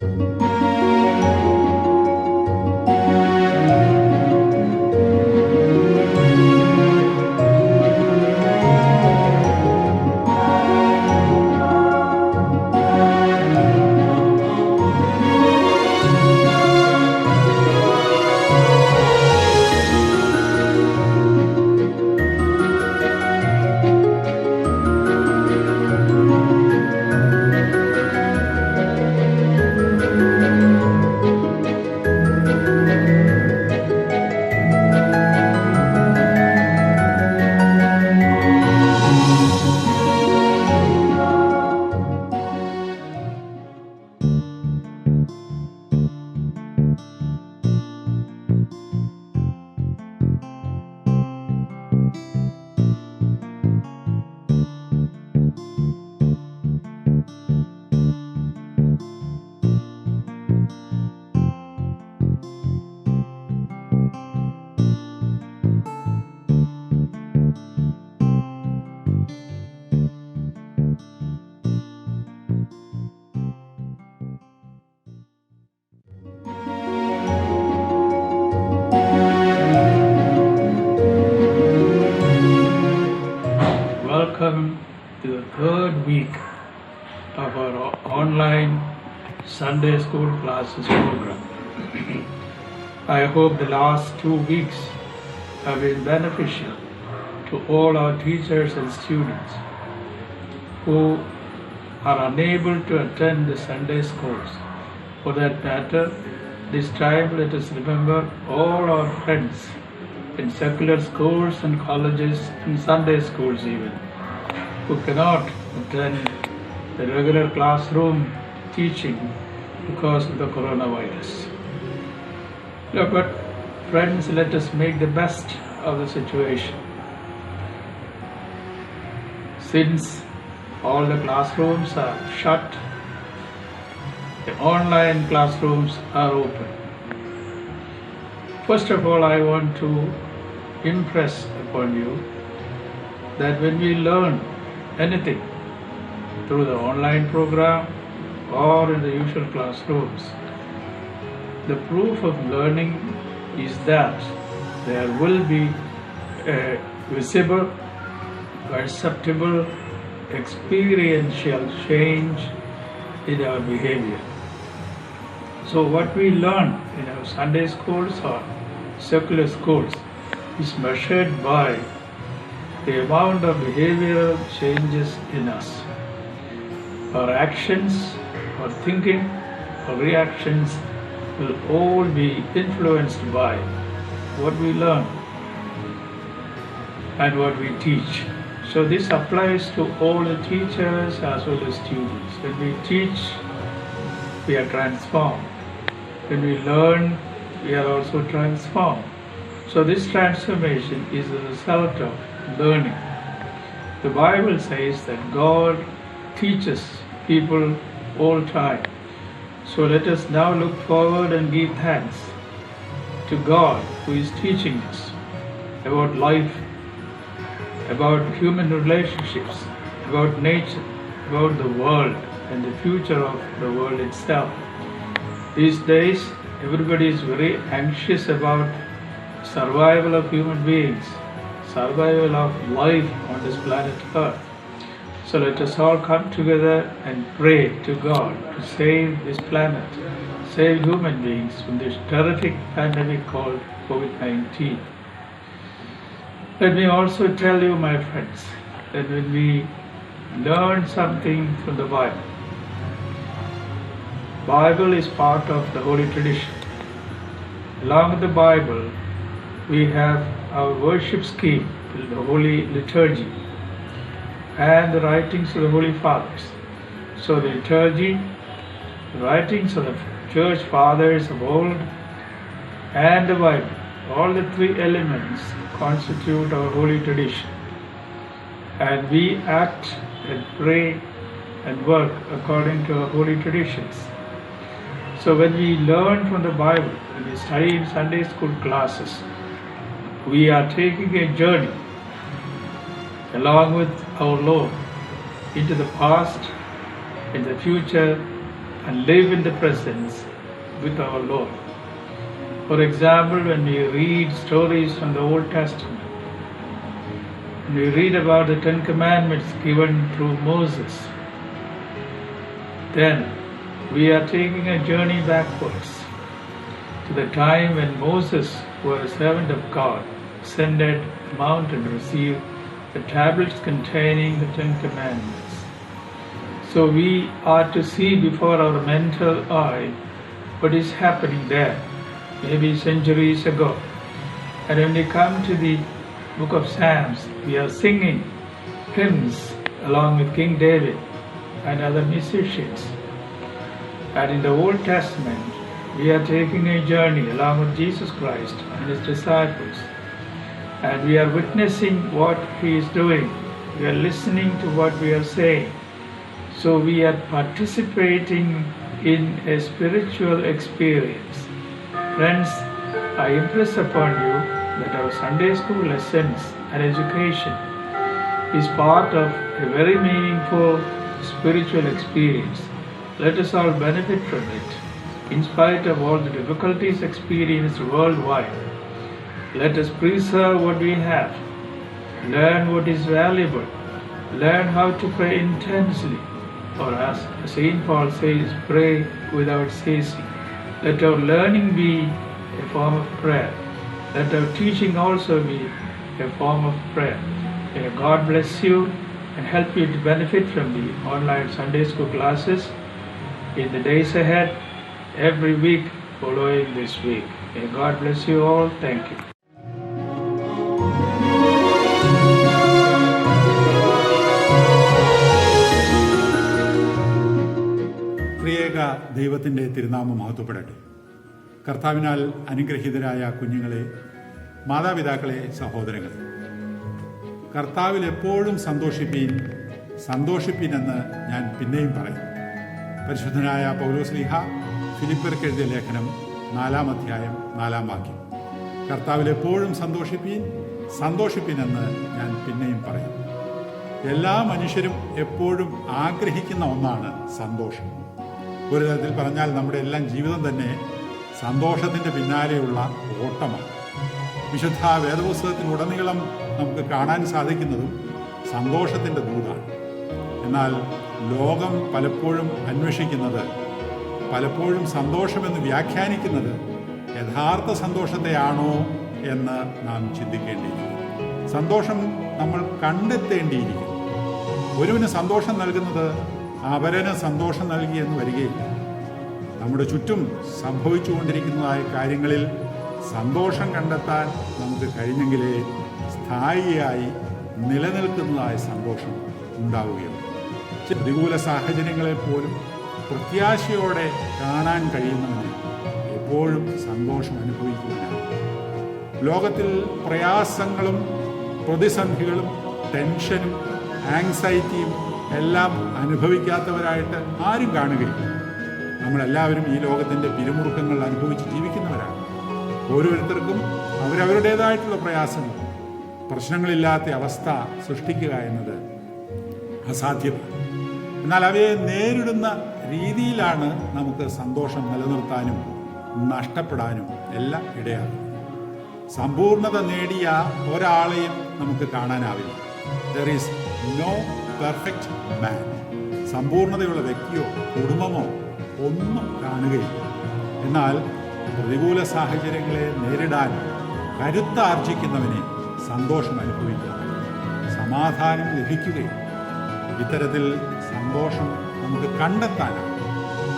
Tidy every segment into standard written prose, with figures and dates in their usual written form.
Welcome to the third week of our online Sunday school classes program. I hope the last 2 weeks have been beneficial to all our teachers and students who are unable to attend the Sunday schools. For that matter, this time let us remember all our friends in secular schools and colleges and Sunday schools even, who cannot attend the regular classroom teaching because of the coronavirus. But friends, let us make the best of the situation. Since all the classrooms are shut, the online classrooms are open. First of all, I want to impress upon you that when we learn anything through the online program or in the usual classrooms, the proof of learning is that there will be a visible, perceptible, experiential change in our behavior. So what we learn in our Sunday schools or secular schools is measured by the amount of behavioral changes in us. Our actions, our thinking, our reactions will all be influenced by what we learn and what we teach. So this applies to all the teachers as well as students. When we teach, we are transformed. When we learn, we are also transformed. So this transformation is a result of learning. The Bible says that God teaches people all time. So let us now look forward and give thanks to God who is teaching us about life, about human relationships, about nature, about the world and the future of the world itself. These days, everybody is very anxious about survival of human beings, survival of life on this planet Earth. So let us all come together and pray to God to save this planet, save human beings from this terrific pandemic called COVID-19. Let me also tell you, my friends, that when we learn something from the Bible is part of the Holy Tradition. Along with the Bible, we have our worship scheme, the Holy Liturgy, and the writings of the Holy Fathers. So the liturgy, the writings of the Church Fathers of old, and the Bible, all the three elements constitute our holy tradition. And we act and pray and work according to our holy traditions. So when we learn from the Bible, when we study in Sunday school classes, we are taking a journey along with our Lord into the past, in the future, and live in the presence with our Lord. For example, when we read stories from the Old Testament, when we read about the Ten Commandments given through Moses, then we are taking a journey backwards to the time when Moses, who was a servant of God, ascended the mountain to receive the tablets containing the Ten Commandments. So we are to see before our mental eye what is happening there, maybe centuries ago. And when we come to the book of Psalms, we are singing hymns along with King David and other musicians. And in the Old Testament, we are taking a journey along with Jesus Christ and his disciples. And we are witnessing what he is doing. We are listening to what we are saying. So we are participating in a spiritual experience. Friends, I impress upon you that our Sunday school lessons and education is part of a very meaningful spiritual experience. Let us all benefit from it, in spite of all the difficulties experienced worldwide. Let us preserve what we have, learn what is valuable, learn how to pray intensely, or as St. Paul says, pray without ceasing. Let our learning be a form of prayer. Let our teaching also be a form of prayer. May God bless you and help you to benefit from the online Sunday school classes in the days ahead, every week following this week. May God bless you all. Thank you. ത്രിയേക ദൈവത്തിൻ്റെ തിരുനാമം മഹത്വപ്പെടട്ടെ. കർത്താവിനാൽ അനുഗ്രഹീതരായ കുഞ്ഞുങ്ങളെ, മാതാപിതാക്കളെ, സഹോദരങ്ങളെ, കർത്താവിൽ എപ്പോഴും സന്തോഷിപ്പീൻ എന്ന് ഞാൻ പിന്നെയും പറയും. പരിശുദ്ധനായ പൗലോസ്ലീഹ ഫിലിപ്പിയർക്ക് എഴുതിയ ലേഖനം 4-ാം അധ്യായം 4-ാം വാക്യം. കർത്താവിൽ എപ്പോഴും സന്തോഷിപ്പീൻ എന്ന് ഞാൻ പിന്നെയും പറയും. എല്ലാ മനുഷ്യരും എപ്പോഴും ആഗ്രഹിക്കുന്ന ഒന്നാണ് സന്തോഷം. ഒരു തരത്തിൽ പറഞ്ഞാൽ നമ്മുടെ എല്ലാം ജീവിതം തന്നെ സന്തോഷത്തിൻ്റെ പിന്നാലെയുള്ള ഓട്ടമാണ്. വിശുദ്ധ വേദപുസ്തകത്തിലുടനീളം നമുക്ക് കാണാൻ സാധിക്കുന്നതും സന്തോഷത്തിൻ്റെ ദൂതാണ്. എന്നാൽ ലോകം പലപ്പോഴും അന്വേഷിക്കുന്നത്, പലപ്പോഴും സന്തോഷമെന്ന് വ്യാഖ്യാനിക്കുന്നത് യഥാർത്ഥ സന്തോഷത്തെയാണോ എന്ന് നാം ചിന്തിക്കേണ്ടിയിരിക്കുന്നു. സന്തോഷം നമ്മൾ കണ്ടെത്തേണ്ടിയിരിക്കുന്നു. ഒരുവന് സന്തോഷം നൽകുന്നത് അവരന് സന്തോഷം നൽകിയെന്ന് വരികയില്ല. നമ്മുടെ ചുറ്റും സംഭവിച്ചുകൊണ്ടിരിക്കുന്നതായ കാര്യങ്ങളിൽ സന്തോഷം കണ്ടെത്താൻ നമുക്ക് കഴിഞ്ഞെങ്കിലേ സ്ഥായിയായി നിലനിൽക്കുന്നതായ സന്തോഷം ഉണ്ടാവുകയുള്ളൂ. പ്രതികൂല സാഹചര്യങ്ങളെ പോലും പ്രത്യാശയോടെ കാണാൻ കഴിയുന്നവന് എപ്പോഴും സന്തോഷം അനുഭവിക്കുവാനാണ്. ലോകത്തിൽ പ്രയാസങ്ങളും പ്രതിസന്ധികളും ടെൻഷനും ആങ്സൈറ്റിയും എല്ലാം അനുഭവിക്കാത്തവരായിട്ട് ആരും കാണുകയില്ല. നമ്മളെല്ലാവരും ഈ ലോകത്തിൻ്റെ പിരിമുറുക്കങ്ങൾ അനുഭവിച്ച് ജീവിക്കുന്നവരാണ്. ഓരോരുത്തർക്കും അവരവരുടേതായിട്ടുള്ള പ്രയാസങ്ങൾ, പ്രശ്നങ്ങളില്ലാത്ത അവസ്ഥ സൃഷ്ടിക്കുക എന്നത് അസാധ്യമാണ്. എന്നാൽ അവയെ നേരിടുന്ന രീതിയിലാണ് നമുക്ക് സന്തോഷം നിലനിർത്താനും നഷ്ടപ്പെടാനും എല്ലാം ഇടയാകും. സമ്പൂർണത നേടിയ ഒരാളെയും നമുക്ക് കാണാനാവില്ല. There is no perfect man. സമ്പൂർണതയുള്ള വ്യക്തിയോ കുടുംബമോ ഒന്നും കാണുകയില്ല. എന്നാൽ പ്രതികൂല സാഹചര്യങ്ങളെ നേരിടാൻ കരുത്താർജിക്കുന്നവനെ സന്തോഷം അനുഭവിക്കുക, സമാധാനം ലഭിക്കുകയും ഇത്തരത്തിൽ സന്തോഷം നമുക്ക് കണ്ടെത്താനാണ്.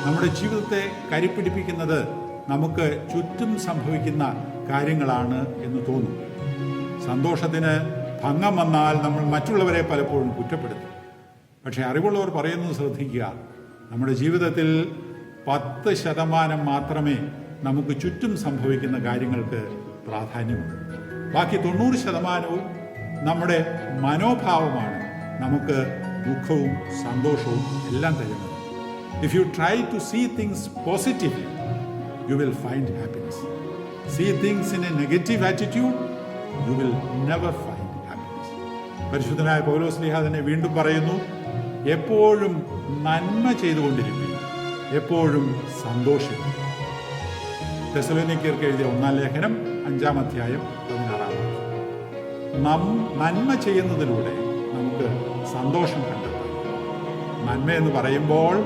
നമ്മുടെ ജീവിതത്തെ കരുപ്പിടിപ്പിക്കുന്നത് നമുക്ക് ചുറ്റും സംഭവിക്കുന്ന കാര്യങ്ങളാണ് എന്ന് തോന്നും. സന്തോഷത്തിന് ഭംഗം വന്നാൽ നമ്മൾ മറ്റുള്ളവരെ പലപ്പോഴും കുറ്റപ്പെടുത്തും. പക്ഷേ അറിവുള്ളവർ പറയുന്നത് ശ്രദ്ധിക്കുക, നമ്മുടെ ജീവിതത്തിൽ 10% മാത്രമേ നമുക്ക് ചുറ്റും സംഭവിക്കുന്ന കാര്യങ്ങൾക്ക് പ്രാധാന്യമുണ്ട്. ബാക്കി 90% നമ്മുടെ മനോഭാവമാണ് നമുക്ക് ദുഃഖവും സന്തോഷവും എല്ലാം തരുന്നത്. If you try to see things positively, you will find happiness. See things in a negative attitude, you will never find happiness. പരിശുദ്ധനായ പൗലോസ്ലീഹ തന്നെ വീണ്ടും പറയുന്നു, എപ്പോഴും നന്മ ചെയ്തുകൊണ്ടിരിക്കുകയും എപ്പോഴും സന്തോഷിക്കും. തെസ്സലോനിക്കർക്ക് എഴുതിയ 1-ാം ലേഖനം 5-ാം അധ്യായം 16-ാം വാക്യം. നന്മ ചെയ്യുന്നതിലൂടെ നമുക്ക് സന്തോഷം കണ്ടെത്താം. നന്മ എന്ന് പറയുമ്പോൾ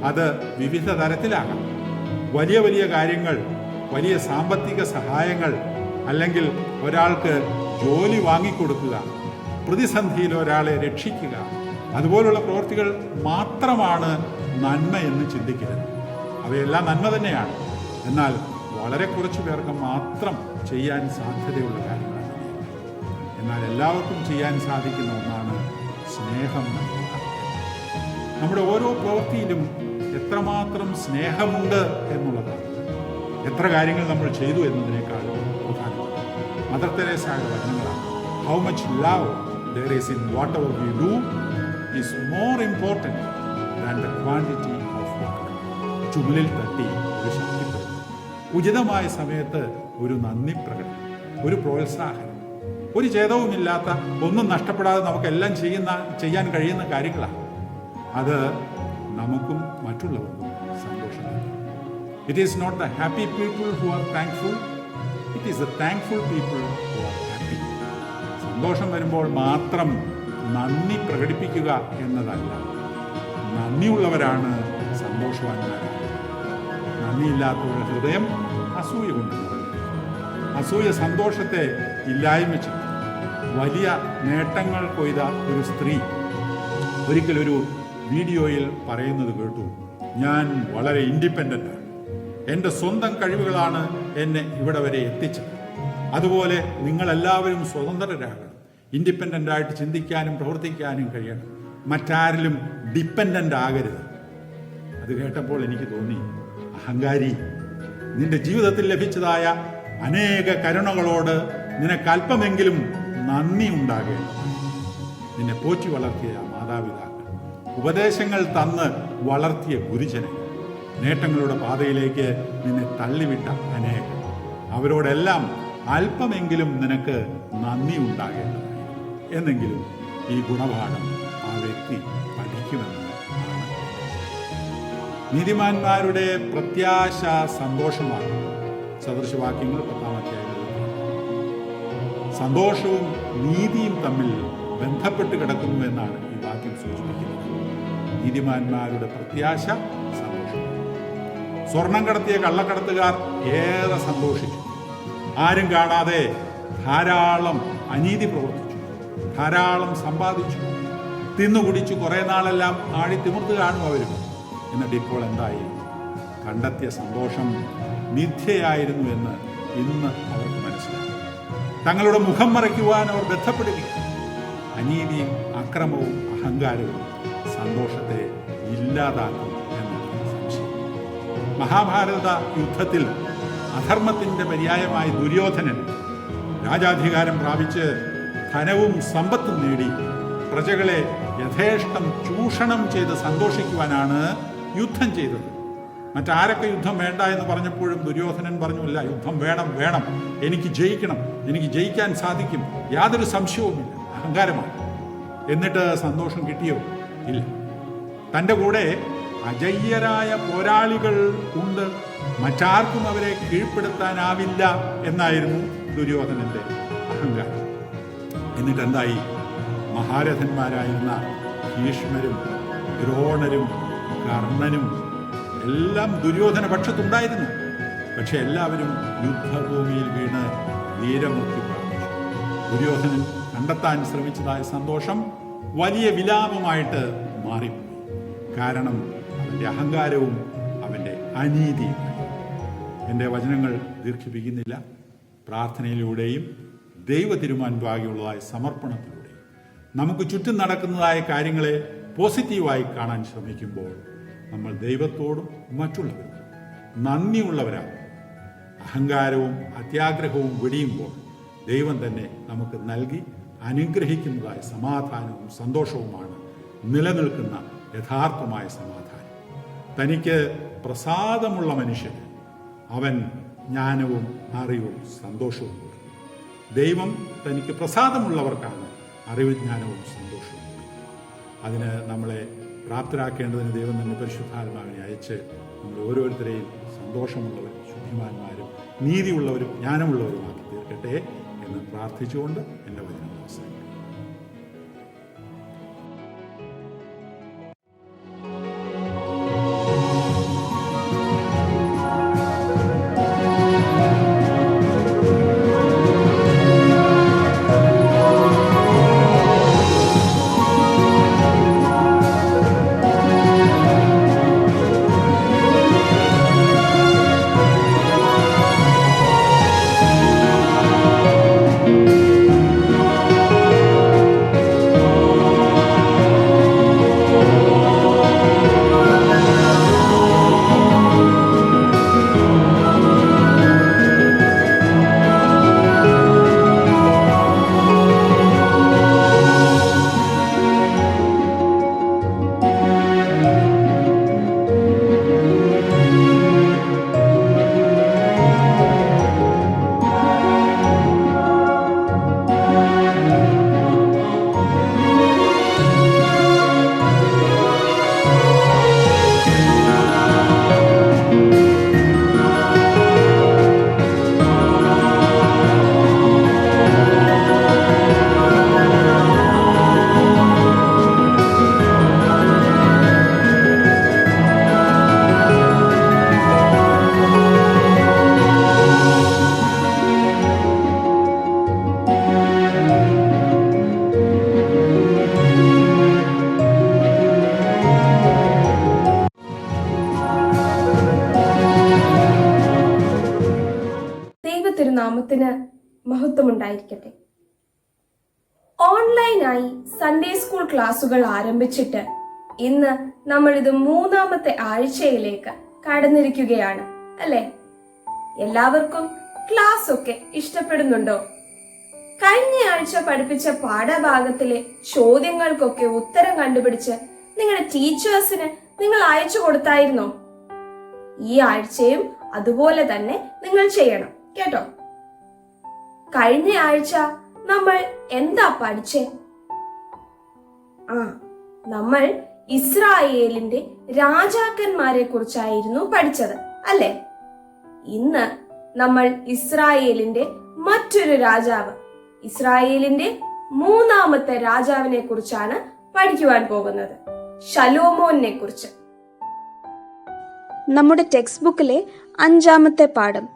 അത് വിവിധ തരത്തിലാകാം. വലിയ വലിയ കാര്യങ്ങൾ, വലിയ സാമ്പത്തിക സഹായങ്ങൾ, അല്ലെങ്കിൽ ഒരാൾക്ക് ജോലി വാങ്ങിക്കൊടുക്കുക, പ്രതിസന്ധിയിൽ ഒരാളെ രക്ഷിക്കുക, അതുപോലുള്ള പ്രവൃത്തികൾ മാത്രമാണ് നന്മ എന്ന് ചിന്തിക്കരുത്. അവയെല്ലാം നന്മ തന്നെയാണ്. എന്നാൽ വളരെ കുറച്ചു പേർക്ക് മാത്രം ചെയ്യാൻ സാധ്യതയുള്ള കാര്യങ്ങളാണ്. എന്നാൽ എല്ലാവർക്കും ചെയ്യാൻ സാധിക്കുന്ന ഒന്നാണ് സ്നേഹം നൽകുക. നമ്മുടെ ഓരോ പ്രവൃത്തിയിലും എത്രമാത്രം സ്നേഹമുണ്ട് എന്നുള്ളതാണ് എത്ര കാര്യങ്ങൾ നമ്മൾ ചെയ്തു എന്നതിനേക്കാൾ പ്രധാനപ്പെട്ട. മദർ തെരേസയുടെ വചനങ്ങളാണ്, how much love there is in whatever we do is more important than the quantity of work. ചുമലിൽ തട്ടി ഒരു ശക്തിപ്പെടുത്തും. ഉചിതമായ സമയത്ത് ഒരു നന്ദി പ്രകടനം, ഒരു പ്രോത്സാഹനം, ഒരു ഛേദവുമില്ലാത്ത, ഒന്നും നഷ്ടപ്പെടാതെ നമുക്കെല്ലാം ചെയ്യാൻ കഴിയുന്ന കാര്യങ്ങളാണ്. അത് നമുക്കും മറ്റുള്ളവർക്കും സന്തോഷം നൽകും. It is not the happy people who are thankful, it is the thankful people who are happy. സന്തോഷം വരുമ്പോൾ മാത്രം നന്ദി പ്രകടിപ്പിക്കുക എന്നതല്ല, നന്ദിയുള്ളവരാണ് സന്തോഷവാന്മാരാണ്. നന്ദിയില്ലാത്തവരുടെ ഹൃദയം അസൂയ കൊണ്ട് നിറയും. അസൂയ സന്തോഷത്തെ ഇല്ലായ്മ ചെയ്യും. വലിയ നേട്ടങ്ങൾ കൊയ്ത ഒരു സ്ത്രീ ഒരിക്കലൊരു വീഡിയോയിൽ പറയുന്നത് കേട്ടു, ഞാൻ വളരെ ഇൻഡിപെൻഡൻ്റ് ആണ്, എൻ്റെ സ്വന്തം കഴിവുകളാണ് എന്നെ ഇവിടെ വരെ എത്തിച്ചത്. അതുപോലെ നിങ്ങളെല്ലാവരും സ്വതന്ത്രരാകണം, ഇൻഡിപെൻഡൻ്റ് ആയിട്ട് ചിന്തിക്കാനും പ്രവർത്തിക്കാനും കഴിയണം, മറ്റാരിലും ഡിപ്പെൻഡൻ്റ് ആകരുത്. അത് കേട്ടപ്പോൾ എനിക്ക് തോന്നി, അഹങ്കാരി, നിന്റെ ജീവിതത്തിൽ ലഭിച്ചതായ അനേക കരുണകളോട് നിനക്കല്പമെങ്കിലും നന്ദി ഉണ്ടാകേണ്ടത്. നിന്നെ പോറ്റി വളർത്തിയ മാതാപിതാക്കൾ, ഉപദേശങ്ങൾ തന്ന് വളർത്തിയ ഗുരുജനങ്ങൾ, നേട്ടങ്ങളുടെ പാതയിലേക്ക് നിന്നെ തള്ളിവിട്ട അനേകം, അവരോടെല്ലാം അല്പമെങ്കിലും നിനക്ക് നന്ദി ഉണ്ടാകേണ്ടതായി. എന്നെങ്കിലും ഈ ഗുണപാഠം ആ വ്യക്തി പഠിക്കുമെന്ന് ആണ്. നീതിമാന്മാരുടെ പ്രത്യാശ സന്തോഷമാണ്. സദൃശവാക്യങ്ങൾ 10-ാം അധ്യായത്തിൽ സന്തോഷവും നീതിയും തമ്മിൽ ബന്ധപ്പെട്ട് കിടക്കുന്നു എന്നാണ് ഈ വാക്യം സൂചിപ്പിക്കുന്നത്. നീതിമാന്മാരുടെ പ്രത്യാശ സന്തോഷം. സ്വർണം കടത്തിയ കള്ളക്കടത്തുകാർ ഏറെ സന്തോഷിച്ചു. ആരും കാണാതെ ധാരാളം അനീതി പ്രവർത്തിച്ചു, ധാരാളം സമ്പാദിച്ചു, തിന്നുകുടിച്ചു, കുറേ നാളെല്ലാം ആടി തിമിർത്ത് കാണും അവരും. എന്നിട്ട് ഇപ്പോൾ എന്തായി? കണ്ടെത്തിയ സന്തോഷം മിഥ്യയായിരുന്നു എന്ന് ഇന്ന് അവർക്ക് മനസ്സിലായി. തങ്ങളുടെ മുഖം മറയ്ക്കുവാൻ അവർ ബന്ധപ്പെടുകയാണ്. അനീതിയും അക്രമവും അഹങ്കാരവും സന്തോഷത്തെ ഇല്ലാതാക്കും എന്നതാണ് സംശയം. മഹാഭാരത യുദ്ധത്തിൽ അധർമ്മത്തിൻ്റെ പര്യായമായ ദുര്യോധനൻ രാജാധികാരം പ്രാപിച്ച് ധനവും സമ്പത്തും നേടി പ്രജകളെ യഥേഷ്ടം ചൂഷണം ചെയ്ത് സന്തോഷിക്കുവാനാണ് യുദ്ധം ചെയ്തത്. മറ്റാരൊക്കെ യുദ്ധം വേണ്ട എന്ന് പറഞ്ഞപ്പോഴും ദുര്യോധനൻ പറഞ്ഞില്ല, യുദ്ധം വേണം, വേണം, എനിക്ക് ജയിക്കണം, എനിക്ക് ജയിക്കാൻ സാധിക്കും, യാതൊരു സംശയവുമില്ല. അഹങ്കാരമാണ്. എന്നിട്ട് സന്തോഷം കിട്ടിയോ? ഇല്ല. തൻ്റെ കൂടെ അജയ്യരായ പോരാളികൾ ഉണ്ട്, മറ്റാർക്കും അവരെ കീഴ്പ്പെടുത്താനാവില്ല എന്നായിരുന്നു ദുര്യോധനന്റെ അഹങ്കാരം. എന്നിട്ട് എന്തായി? മഹാരഥന്മാരായിരുന്ന ഭീഷ്മരും ദ്രോണരും കർണനും എല്ലാം ദുര്യോധന പക്ഷത്തുണ്ടായിരുന്നു. പക്ഷെ എല്ലാവരും യുദ്ധഭൂമിയിൽ വീണ് വീരമൃത്യു പ്രാപിച്ചു. ദുര്യോധനൻ കണ്ടെത്താൻ ശ്രമിച്ചതായ സന്തോഷം വലിയ വിലാപമായിട്ട് മാറിപ്പോയി. കാരണം അവൻ്റെ അഹങ്കാരവും അവൻ്റെ അനീതിയും. എൻ്റെ വചനങ്ങൾ ദീർഘിപ്പിക്കുന്നില്ല. പ്രാർത്ഥനയിലൂടെയും ദൈവ തിരുമുൻപാകെയുള്ളതായ സമർപ്പണത്തിലൂടെയും നമുക്ക് ചുറ്റും നടക്കുന്നതായ കാര്യങ്ങളെ പോസിറ്റീവായി കാണാൻ ശ്രമിക്കുമ്പോൾ നമ്മൾ ദൈവത്തോടും മറ്റുള്ളവരും നന്ദിയുള്ളവരാകും. അഹങ്കാരവും അത്യാഗ്രഹവും വെടിയുമ്പോൾ ദൈവം തന്നെ നമുക്ക് നൽകി അനുഗ്രഹിക്കുന്നതായ സമാധാനവും സന്തോഷവുമാണ് നിലനിൽക്കുന്ന യഥാർത്ഥമായ സമാധാനം. തനിക്ക് പ്രസാദമുള്ള മനുഷ്യൻ അവൻ ജ്ഞാനവും അറിവും സന്തോഷവും കൊടുക്കും. ദൈവം തനിക്ക് പ്രസാദമുള്ളവർക്കാണ് അറിവ്, ജ്ഞാനവും സന്തോഷവും കൊടുക്കുന്നത്. അതിന് നമ്മളെ പ്രാപ്തരാക്കേണ്ടതിന് ദൈവം തന്നെ പരിശുദ്ധാത്മാവിനെ അയച്ച് നമ്മൾ ഓരോരുത്തരെയും സന്തോഷമുള്ളവരും ശുദ്ധിമാന്മാരും നീതിയുള്ളവരും ജ്ഞാനമുള്ളവരുമാക്കി തീർക്കട്ടെ എന്ന് പ്രാർത്ഥിച്ചുകൊണ്ട് എൻ്റെ വചനം അവസാനിക്കും. തിരുനാമത്തിന് മഹത്വമുണ്ടായിരിക്കട്ടെ. ഓൺലൈനായി സൺഡേ സ്കൂൾ ക്ലാസുകൾ ആരംഭിച്ചിട്ട് ഇന്ന് നമ്മൾ ഇത് 3-ാമത്തെ ആഴ്ചയിലേക്ക് കടന്നിരിക്കുകയാണ് അല്ലെ? എല്ലാവർക്കും ക്ലാസ് ഒക്കെ ഇഷ്ടപ്പെടുന്നുണ്ടോ? കഴിഞ്ഞ ആഴ്ച പഠിപ്പിച്ച പാഠഭാഗത്തിലെ ചോദ്യങ്ങൾക്കൊക്കെ ഉത്തരം കണ്ടുപിടിച്ച് നിങ്ങളുടെ ടീച്ചേഴ്സിന് നിങ്ങൾ അയച്ചു കൊടുത്തായിരുന്നോ? ഈ ആഴ്ചയും അതുപോലെ തന്നെ നിങ്ങൾ ചെയ്യണം കേട്ടോ. കഴിഞ്ഞ ആഴ്ച നമ്മൾ എന്താ പഠിച്ചേ? നമ്മൾ ഇസ്രായേലിന്റെ രാജാക്കന്മാരെ കുറിച്ചായിരുന്നു പഠിച്ചത് അല്ലെ? ഇന്ന് നമ്മൾ ഇസ്രായേലിന്റെ മറ്റൊരു രാജാവ്, ഇസ്രായേലിന്റെ 3-ാമത്തെ രാജാവിനെ കുറിച്ചാണ് പഠിക്കുവാൻ പോകുന്നത്, ശലോമോനെ കുറിച്ച്. നമ്മുടെ ടെക്സ്റ്റ് ബുക്കിലെ 5-ാമത്തെ പാഠം,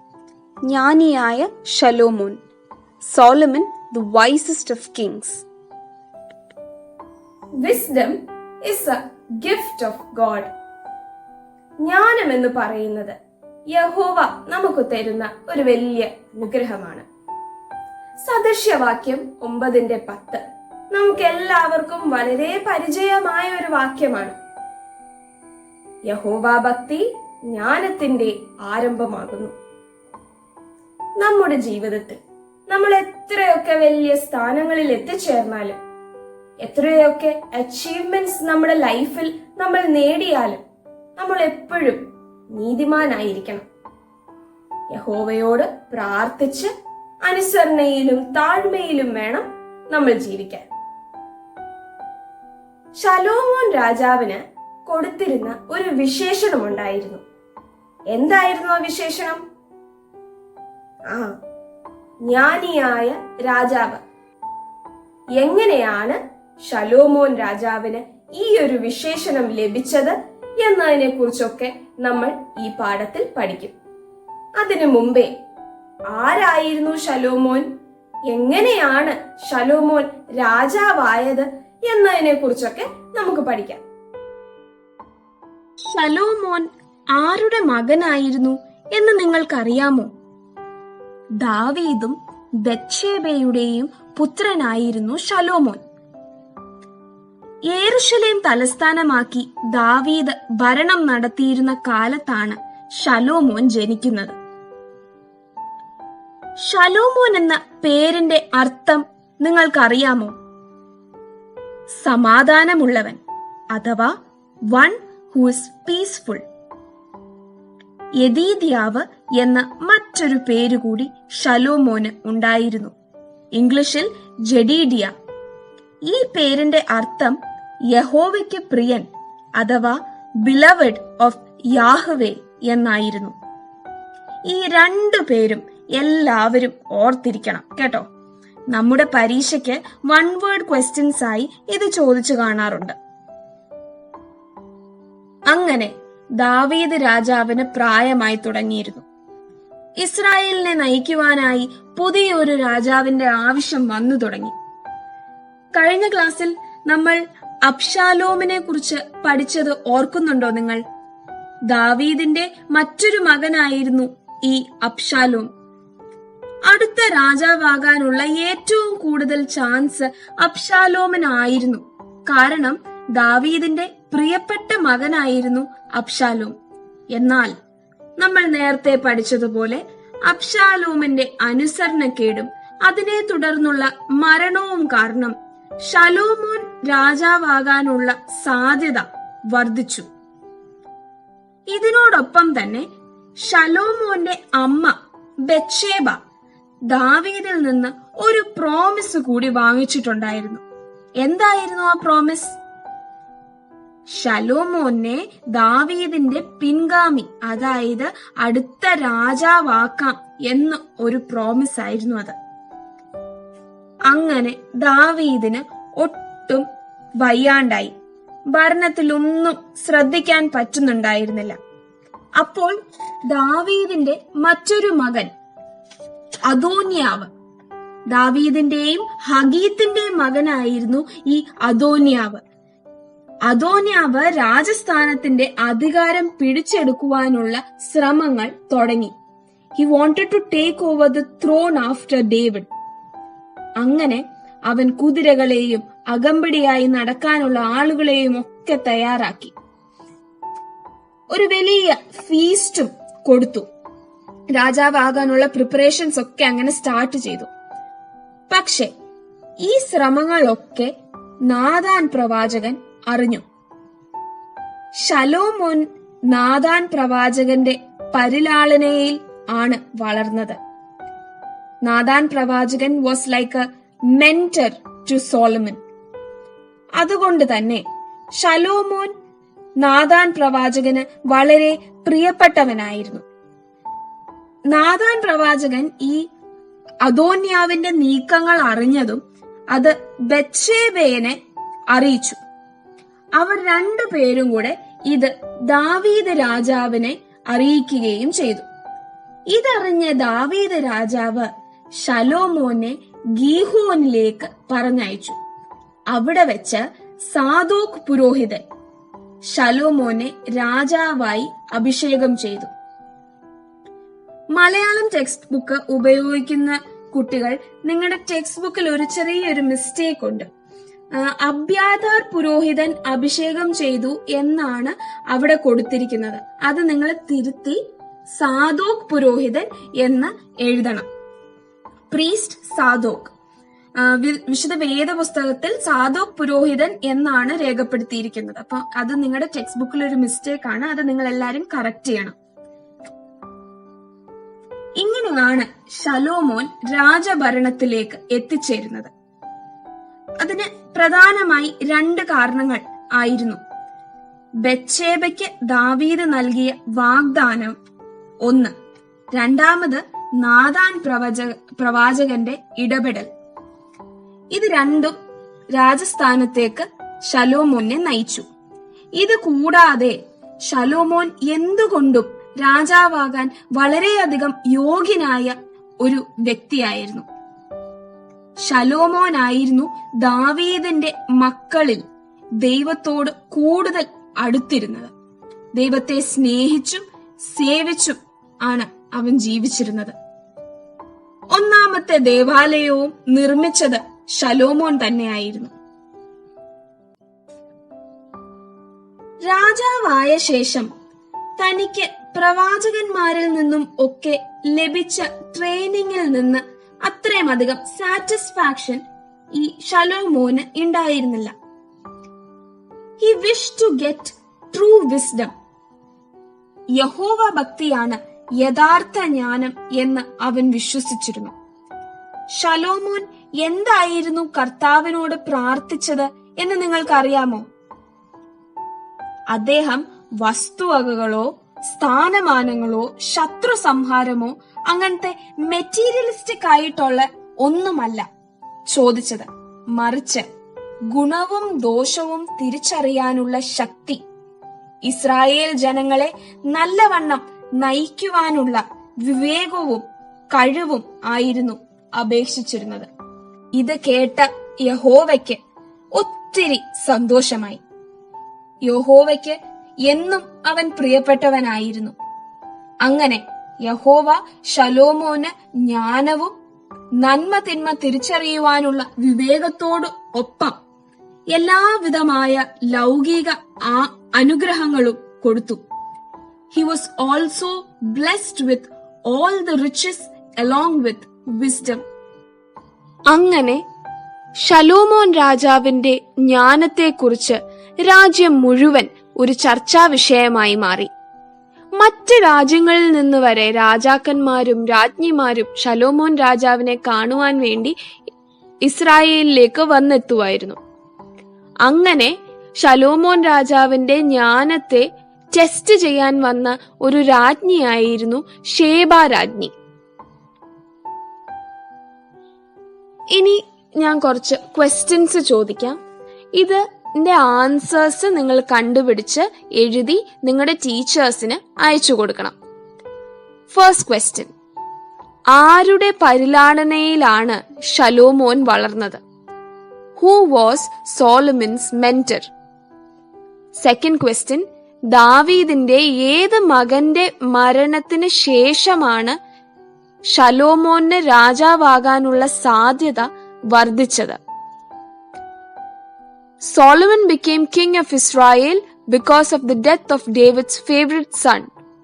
ജ്ഞാനിയായ ശലോമോൻ, Solomon the wisest of kings. Wisdom is a gift of God. ജ്ഞാനം എന്ന് പറയുന്നത് യഹോവ നമുക്ക് തരുന്ന ഒരു വലിയ അനുഗ്രഹമാണ്. സദൃശ്യവാക്യം 9:10 നമുക്ക് എല്ലാവർക്കും വളരെ പരിചയമായ ഒരു വാക്യമാണ്. യഹോവ ഭക്തി ജ്ഞാനത്തിന്റെ ആരംഭമാകുന്നു. നമ്മുടെ ജീവിതത്തിൽ നമ്മൾ എത്രയൊക്കെ വലിയ സ്ഥാനങ്ങളിൽ എത്തിച്ചേർന്നാലും, എത്രയൊക്കെ അച്ചീവ്മെന്റ്സ് നമ്മുടെ ലൈഫിൽ നമ്മൾ നേടിയാലും, നമ്മൾ എപ്പോഴും നീതിമാനായിരിക്കണം. യഹോവയോട് പ്രാർത്ഥിച്ച് അനുസരണയിലും താഴ്മയിലും വേണം നമ്മൾ ജീവിക്കാൻ. ശലോമോൻ രാജാവിന് കൊടുത്തിരുന്ന ഒരു വിശേഷണമുണ്ടായിരുന്നു. എന്തായിരുന്നു ആ വിശേഷണം? ജ്ഞാനിയായ രാജാവ്. എങ്ങനെയാണ് ശലോമോൻ രാജാവിന് ഈ ഒരു വിശേഷണം ലഭിച്ചത് എന്നതിനെ കുറിച്ചൊക്കെ നമ്മൾ ഈ പാഠത്തിൽ പഠിക്കും. അതിനു മുമ്പേ ആരായിരുന്നു ശലോമോൻ, എങ്ങനെയാണ് ശലോമോൻ രാജാവായത് എന്നതിനെ കുറിച്ചൊക്കെ നമുക്ക് പഠിക്കാം. ശലോമോൻ ആരുടെ മകനായിരുന്നു എന്ന് നിങ്ങൾക്കറിയാമോ? ദാവീദും ബത്ശേബയുടെയും പുത്രനായിരുന്നു ശലോമോൻ. യെരൂശലേം തലസ്ഥാനമാക്കി ദാവീദ് ഭരണം നടത്തിയിരുന്ന കാലത്താണ് ശലോമോൻ ജനിക്കുന്നത്. ശലോമോൻ എന്ന പേരിന്റെ അർത്ഥം നിങ്ങൾക്കറിയാമോ? സമാധാനമുള്ളവൻ അഥവാ വൺ ഹു ഈസ് പീസ്ഫുൾ. യെദീദ്യാവ് എന്ന മറ്റൊരു പേരുകൂടി ശലോമോന് ഉണ്ടായിരുന്നു, ഇംഗ്ലീഷിൽ ജഡീഡിയ. ഈ പേരിന്റെ അർത്ഥം യഹോവയ്ക്ക് പ്രിയൻ അഥവാ ബിലവഡ് ഓഫ് യാഹ്വേ എന്നായിരുന്നു. ഈ രണ്ടു പേരും എല്ലാവരും ഓർത്തിരിക്കണം കേട്ടോ. നമ്മുടെ പരീക്ഷയ്ക്ക് 1 വേർഡ് ക്വസ്റ്റ്യൻസ് ആയി ഇത് ചോദിച്ചു കാണാറുണ്ട്. അങ്ങനെ ദാവീദ് രാജാവിന് പ്രായമായി തുടങ്ങിയിരുന്നു. ഇസ്രായേലിനെ നയിക്കുവാനായി പുതിയൊരു രാജാവിന്റെ ആവശ്യം വന്നു തുടങ്ങി. കഴിഞ്ഞ ക്ലാസ്സിൽ നമ്മൾ അബ്ശാലോമിനെ കുറിച്ച് പഠിച്ചത് ഓർക്കുന്നുണ്ടോ നിങ്ങൾ? ദാവീദിന്റെ മറ്റൊരു മകനായിരുന്നു ഈ അബ്ശാലോം. അടുത്ത രാജാവാകാനുള്ള ഏറ്റവും കൂടുതൽ ചാൻസ് അബ്ശാലോമിനായിരുന്നു. കാരണം ദാവീദിന്റെ പ്രിയപ്പെട്ട മകനായിരുന്നു അബ്ശാലോം. എന്നാൽ നമ്മൾ നേരത്തെ പഠിച്ചതുപോലെ അബ്ശാലോമിന്റെ അനുസരണക്കേടും അതിനെ തുടർന്നുള്ള മരണവും കാരണം ശലോമോൻ രാജാവാകാനുള്ള സാധ്യത വർദ്ധിച്ചു. ഇതിനോടൊപ്പം തന്നെ ശലോമോന്റെ അമ്മ ബത്ശേബ ദാവീദിൽ നിന്ന് ഒരു പ്രോമിസ് കൂടി വാങ്ങിച്ചിട്ടുണ്ടായിരുന്നു. എന്തായിരുന്നു ആ പ്രോമിസ്? ശലോമോനെ ദാവീദിന്റെ പിൻഗാമി, അതായത് അടുത്ത രാജാവാക്കാം എന്ന് ഒരു പ്രോമിസ് ആയിരുന്നു അത്. അങ്ങനെ ദാവീദിന് ഒട്ടും വയ്യാണ്ടായി. ഭരണത്തിലൊന്നും ശ്രദ്ധിക്കാൻ പറ്റുന്നുണ്ടായിരുന്നില്ല. അപ്പോൾ ദാവീദിന്റെ മറ്റൊരു മകൻ അദോന്യാവ്, ദാവീദിന്റെയും ഹഗീത്തിന്റെയും മകനായിരുന്നു ഈ അദോന്യാവ്. അദോന്യാവ് രാജസ്ഥാനത്തിന്റെ അധികാരം പിടിച്ചെടുക്കുവാനുള്ള ശ്രമങ്ങൾ തുടങ്ങി. He wanted to take over the throne after David. അങ്ങനെ അവൻ കുതിരകളെയും അകമ്പടിയായി നടക്കാനുള്ള ആളുകളെയും ഒക്കെ തയ്യാറാക്കി. ഒരു വലിയ ഫീസ്റ്റും കൊടുത്തു. രാജാവാകാനുള്ള പ്രിപ്പറേഷൻസ് ഒക്കെ അങ്ങനെ സ്റ്റാർട്ട് ചെയ്തു. പക്ഷെ ഈ ശ്രമങ്ങളൊക്കെ നാഥാൻ പ്രവാചകൻ അറിഞ്ഞു. ശലോമോൻ നാഥാൻ പ്രവാചകന്റെ പരിലാളനയിൽ ആണ് വളർന്നത്. നാഥാൻ പ്രവാചകൻ was like a mentor to Solomon. അതുകൊണ്ട് തന്നെ ശലോമോൻ നാഥാൻ പ്രവാചകന് വളരെ പ്രിയപ്പെട്ടവനായിരുന്നു. നാഥാൻ പ്രവാചകൻ ഈ അദോന്യാവിന്റെ നീക്കങ്ങൾ അറിഞ്ഞതും അത് ബത്ശേബയെ അറിയിച്ചു. അവർ രണ്ടുപേരും കൂടെ ഇത് ദാവീദ് രാജാവിനെ അറിയിക്കുകയും ചെയ്തു. ഇതറിഞ്ഞ ദാവീദ് രാജാവ് ശലോമോനെ ഗീഹോനിലേക്ക് പറഞ്ഞയച്ചു. അവിടെ വെച്ച് സാദോക് പുരോഹിതൻ ശലോമോനെ രാജാവായി അഭിഷേകം ചെയ്തു. മലയാളം ടെക്സ്റ്റ് ബുക്ക് ഉപയോഗിക്കുന്ന കുട്ടികൾ, നിങ്ങളുടെ ടെക്സ്റ്റ് ബുക്കിൽ ഒരു ചെറിയൊരു മിസ്റ്റേക്ക് ഉണ്ട്. അബ്യാഥാർ പുരോഹിതൻ അഭിഷേകം ചെയ്തു എന്നാണ് അവിടെ കൊടുത്തിരിക്കുന്നത്. അത് നിങ്ങൾ തിരുത്തി സാദോക് പുരോഹിതൻ എന്ന് എഴുതണം. പ്രീസ്റ്റ് സാദോക്. വിശുദ്ധ വേദ പുസ്തകത്തിൽ സാദോക് പുരോഹിതൻ എന്നാണ് രേഖപ്പെടുത്തിയിരിക്കുന്നത്. അപ്പൊ അത് നിങ്ങളുടെ ടെക്സ്റ്റ് ബുക്കിൽ ഒരു മിസ്റ്റേക്ക് ആണ്. അത് നിങ്ങൾ എല്ലാരും കറക്റ്റ് ചെയ്യണം. ഇങ്ങനെയാണ് ശലോമോൻ രാജഭരണത്തിലേക്ക് എത്തിച്ചേരുന്നത്. അതിന് പ്രധാനമായി 2 കാരണങ്ങൾ ആയിരുന്നു. ബത്ശേബയ്ക്ക് ദാവീദ് നൽകിയ വാഗ്ദാനം 1, രണ്ടാമത് നാഥാൻ പ്രവാചകന്റെ ഇടപെടൽ. ഇത് രണ്ടും രാജസ്ഥാനത്തേക്ക് ശലോമോനെ നയിച്ചു. ഇത് കൂടാതെ ശലോമോൻ എന്തുകൊണ്ടും രാജാവാകാൻ വളരെയധികം യോഗ്യനായ ഒരു വ്യക്തിയായിരുന്നു. ശലോമോനായിരുന്നു ദാവീദിന്റെ മക്കളിൽ ദൈവത്തോട് കൂടുതൽ അടുത്തിരുന്നത്. ദൈവത്തെ സ്നേഹിച്ചും സേവിച്ചും ആണ് അവൻ ജീവിച്ചിരുന്നത്. ഒന്നാമത്തെ ദേവാലയവും നിർമ്മിച്ചത് ശലോമോൻ തന്നെയായിരുന്നു. രാജാവായ ശേഷം തനിക്ക് പ്രവാചകന്മാരിൽ നിന്നും ഒക്കെ ലഭിച്ച ട്രെയിനിങ്ങിൽ നിന്ന് അത്രയും അധികം സാറ്റിസ്ഫാക്ഷൻ ഈ ശലോമോന് ഉണ്ടായിരുന്നില്ല. He wish to get true wisdom. യഹോവ ഭക്തിയാണ് യഥാർത്ഥ ജ്ഞാനം എന്ന് അവൻ വിശ്വസിച്ചിരുന്നു. ശലോമോൻ എന്തായിരുന്നു കർത്താവിനോട് പ്രാർത്ഥിച്ചത് എന്ന് നിങ്ങൾക്കറിയാമോ? അദ്ദേഹം വസ്തുവകകളോ സ്ഥാനമാനങ്ങളോ ശത്രു സംഹാരമോ അങ്ങനത്തെ മെറ്റീരിയലിസ്റ്റിക് ആയിട്ടുള്ള ഒന്നുമല്ല ചോദിച്ചത്. മറിച്ച് ഗുണവും ദോഷവും തിരിച്ചറിയാനുള്ള ശക്തി, ഇസ്രായേൽ ജനങ്ങളെ നല്ലവണ്ണം നയിക്കുവാനുള്ള വിവേകവും കഴിവും ആയിരുന്നു അപേക്ഷിച്ചിരുന്നത്. ഇത് കേട്ട യഹോവയ്ക്ക് ഒത്തിരി സന്തോഷമായി. യഹോവയ്ക്ക് എന്നും അവൻ പ്രിയപ്പെട്ടവനായിരുന്നു. അങ്ങനെ യഹോവ ശലോമോന് ജ്ഞാനവും നന്മ തിന്മ തിരിച്ചറിയുവാനുള്ള വിവേകത്തോട് ഒപ്പം എല്ലാവിധമായ ലൗകിക അനുഗ്രഹങ്ങളും കൊടുത്തു. He was also blessed with all the riches along with wisdom. അങ്ങനെ ശലോമോൻ രാജാവിന്റെ ജ്ഞാനത്തെക്കുറിച്ച് രാജ്യം മുഴുവൻ ഒരു ചർച്ചാ വിഷയമായി മാറി. മറ്റ് രാജ്യങ്ങളിൽ നിന്ന് വരെ രാജാക്കന്മാരും രാജ്ഞിമാരും ശലോമോൻ രാജാവിനെ കാണുവാൻ വേണ്ടി ഇസ്രായേലിലേക്ക് വന്നെത്തുമായിരുന്നു. അങ്ങനെ ശലോമോൻ രാജാവിന്റെ ജ്ഞാനത്തെ ടെസ്റ്റ് ചെയ്യാൻ വന്ന ഒരു രാജ്ഞിയായിരുന്നു ഷേബ രാജ്ഞി. ഇനി ഞാൻ കുറച്ച് ക്വസ്റ്റ്യൻസ് ചോദിക്കാം. ഇതിന്റെ ആൻസേഴ്സ് നിങ്ങൾ കണ്ടുപിടിച്ച് എഴുതി നിങ്ങളുടെ ടീച്ചേഴ്സിന് അയച്ചു കൊടുക്കണം. ഫസ്റ്റ് ക്വസ്റ്റ്യൻ: ആരുടെ പരിലാളനയിലാണ് ശലോമോൻ വളർന്നത്? Who was Solomon's mentor? Second question: ദാവീദിന്റെ ഏത് മകന്റെ മരണത്തിന് ശേഷമാണ് ശലോമോന് രാജാവാകാനുള്ള സാധ്യത വർദ്ധിച്ചത്? Solomon became king of Israel because of the death of David's favorite son.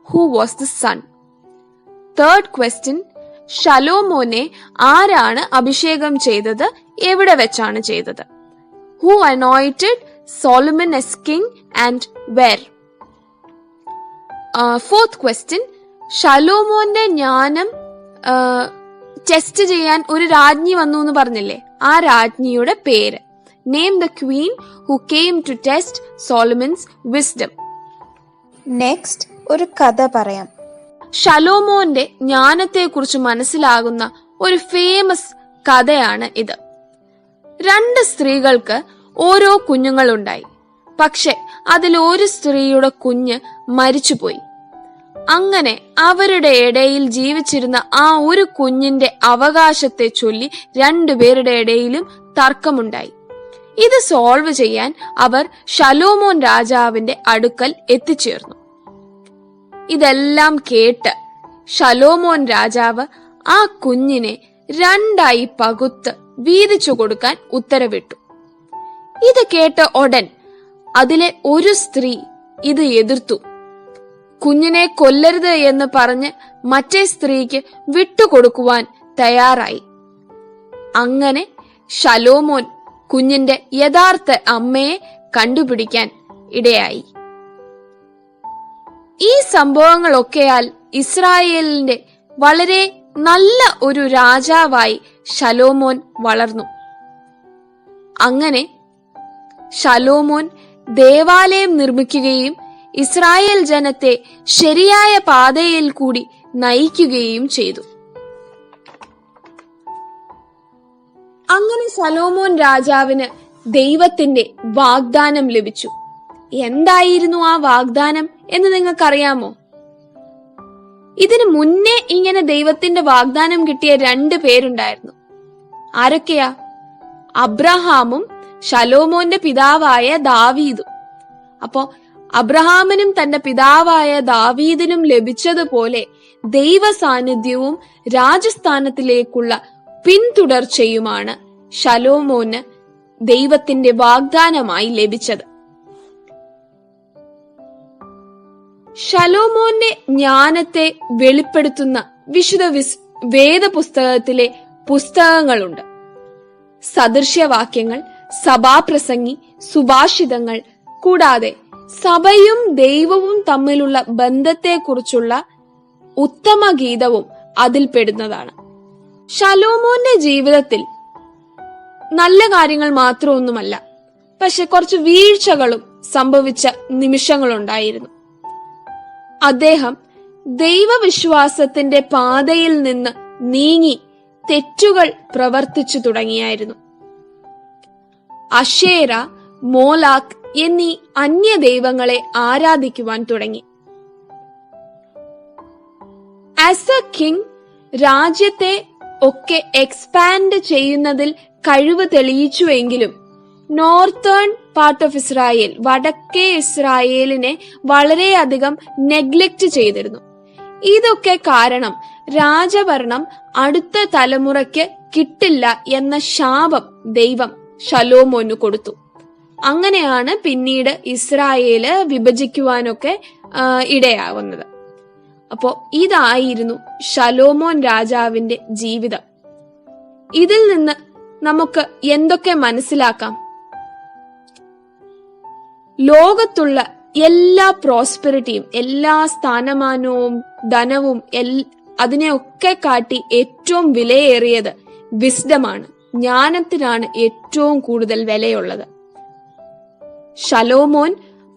Who was the son? Third question: ശലോമോനെ ആരാണ് അഭിഷേകം ചെയ്തത്? എവിടെ വെച്ചാണ് ചെയ്തത്? Who anointed Solomon as king and where? Fourth question: ശലോമോന്റെ ജ്ഞാനം ടെസ്റ്റ് ചെയ്യാൻ ഒരു രാജ്ഞി വന്നു എന്ന് പറഞ്ഞില്ലേ, ആ രാജ്ഞിയുടെ പേര്. Name the queen who came to test Solomon's wisdom. Next ഒരു കഥ പറയാം. ശലോമോന്റെ ജ്ഞാനത്തെക്കുറിച്ച് മനസ്സിലാകുന്ന ഒരു ഫേമസ് കഥയാണ് ഇത്. 2 സ്ത്രീകൾക്ക് ഓരോ കുഞ്ഞുങ്ങളുണ്ടായി. പക്ഷെ അതിലൊരു സ്ത്രീയുടെ കുഞ്ഞ് മരിച്ചുപോയി. അങ്ങനെ അവരുടെ ഇടയിൽ ജീവിച്ചിരുന്ന ആ ഒരു കുഞ്ഞിന്റെ അവകാശത്തെ ചൊല്ലി 2 പേരുടെ ഇടയിലും തർക്കമുണ്ടായി. ഇത് സോൾവ് ചെയ്യാൻ അവർ ശലോമോൻ രാജാവിന്റെ അടുക്കൽ എത്തിച്ചേർന്നു. ഇതെല്ലാം കേട്ട് ശലോമോൻ രാജാവ് ആ കുഞ്ഞിനെ 2 പകുത്ത് വീതിച്ചു കൊടുക്കാൻ ഉത്തരവിട്ടു. ഇത് കേട്ട ഉടൻ അതിലെ ഒരു സ്ത്രീ ഇത് എതിർത്തു. കുഞ്ഞിനെ കൊല്ലരുത് എന്ന് പറഞ്ഞ് മറ്റേ സ്ത്രീക്ക് വിട്ടുകൊടുക്കുവാൻ തയ്യാറായി. അങ്ങനെ ശലോമോൻ കുഞ്ഞിന്റെ യഥാർത്ഥ അമ്മയെ കണ്ടുപിടിക്കാൻ ഇടയായി. ഈ സംഭവങ്ങളൊക്കെയാൽ ഇസ്രായേലിന്റെ വളരെ നല്ല ഒരു രാജാവായി ശലോമോൻ വളർന്നു. അങ്ങനെ ശലോമോൻ ദേവാലയം നിർമ്മിക്കുകയും ഇസ്രായേൽ ജനത്തെ ശരിയായ പാതയിൽ കൂടി നയിക്കുകയും ചെയ്തു. അങ്ങനെ ശലോമോൻ രാജാവിന് ദൈവത്തിന്റെ വാഗ്ദാനം ലഭിച്ചു. എന്തായിരുന്നു ആ വാഗ്ദാനം എന്ന് നിങ്ങൾക്കറിയാമോ? ഇതിനു മുന്നേ ഇങ്ങനെ ദൈവത്തിന്റെ വാഗ്ദാനം കിട്ടിയ 2 പേരുണ്ടായിരുന്നു. ആരൊക്കെയാ? അബ്രഹാമും ശലോമോന്റെ പിതാവായ ദാവീദും. അപ്പോ അബ്രഹാമിനും തന്റെ പിതാവായ ദാവീദിനും ലഭിച്ചതുപോലെ ദൈവ സാന്നിധ്യവും രാജസ്ഥാനത്തിലേക്കുള്ള പിന്തുടർച്ചയുമാണ് ശലോമോന് ദൈവത്തിന്റെ വാഗ്ദാനമായി ലഭിച്ചത്. ശലോമോന്റെ ജ്ഞാനത്തെ വെളിപ്പെടുത്തുന്ന വിശുദ്ധ വേദപുസ്തകത്തിലെ പുസ്തകങ്ങളുണ്ട്. സദൃശ്യവാക്യങ്ങൾ, സഭാപ്രസംഗി, സുഭാഷിതങ്ങൾ, കൂടാതെ സഭയും ദൈവവും തമ്മിലുള്ള ബന്ധത്തെക്കുറിച്ചുള്ള ഉത്തമ ഗീതവും അതിൽപ്പെടുന്നതാണ്. ശലോമോന്റെ ജീവിതത്തിൽ നല്ല കാര്യങ്ങൾ മാത്രമൊന്നുമല്ല, പക്ഷെ കുറച്ച് വീഴ്ചകളും സംഭവിച്ച നിമിഷങ്ങളുണ്ടായിരുന്നു. അദ്ദേഹം ദൈവവിശ്വാസത്തിന്റെ പാതയിൽ നിന്ന് നീങ്ങി തെറ്റുകൾ പ്രവർത്തിച്ചു തുടങ്ങിയായിരുന്നു. അശേര, മോലാക്ക് എന്നീ അന്യ ദൈവങ്ങളെ ആരാധിക്കുവാൻ തുടങ്ങി. ആസ് എ കിങ് രാജ്യത്തെ ഒക്കെ എക്സ്പാൻഡ് ചെയ്യുന്നതിൽ കഴിവ് തെളിയിച്ചുവെങ്കിലും നോർത്തേൺ പാർട്ട് ഓഫ് ഇസ്രായേൽ, വടക്കേ ഇസ്രായേലിനെ വളരെയധികം നെഗ്ലക്ട് ചെയ്തിരുന്നു. ഇതൊക്കെ കാരണം രാജഭരണം അടുത്ത തലമുറയ്ക്ക് കിട്ടില്ല എന്ന ശാപം ദൈവം ശലോമോന് കൊടുത്തു. അങ്ങനെയാണ് പിന്നീട് ഇസ്രായേല് വിഭജിക്കുവാനൊക്കെ ഇടയാവുന്നത്. അപ്പോ ഇതായിരുന്നു ശലോമോൻ രാജാവിന്റെ ജീവിതം. ഇതിൽ നിന്ന് നമുക്ക് എന്തൊക്കെ മനസ്സിലാക്കാം? ലോകത്തുള്ള എല്ലാ പ്രോസ്പെറിറ്റിയും, എല്ലാ സ്ഥാനമാനവും ധനവും അതിനെയൊക്കെ കാട്ടി ഏറ്റവും വിലയേറിയത് വിസ്ഡമാണ്, ജ്ഞാനത്തിനാണ് ഏറ്റവും കൂടുതൽ വിലയുള്ളത്. ശലോമോൻ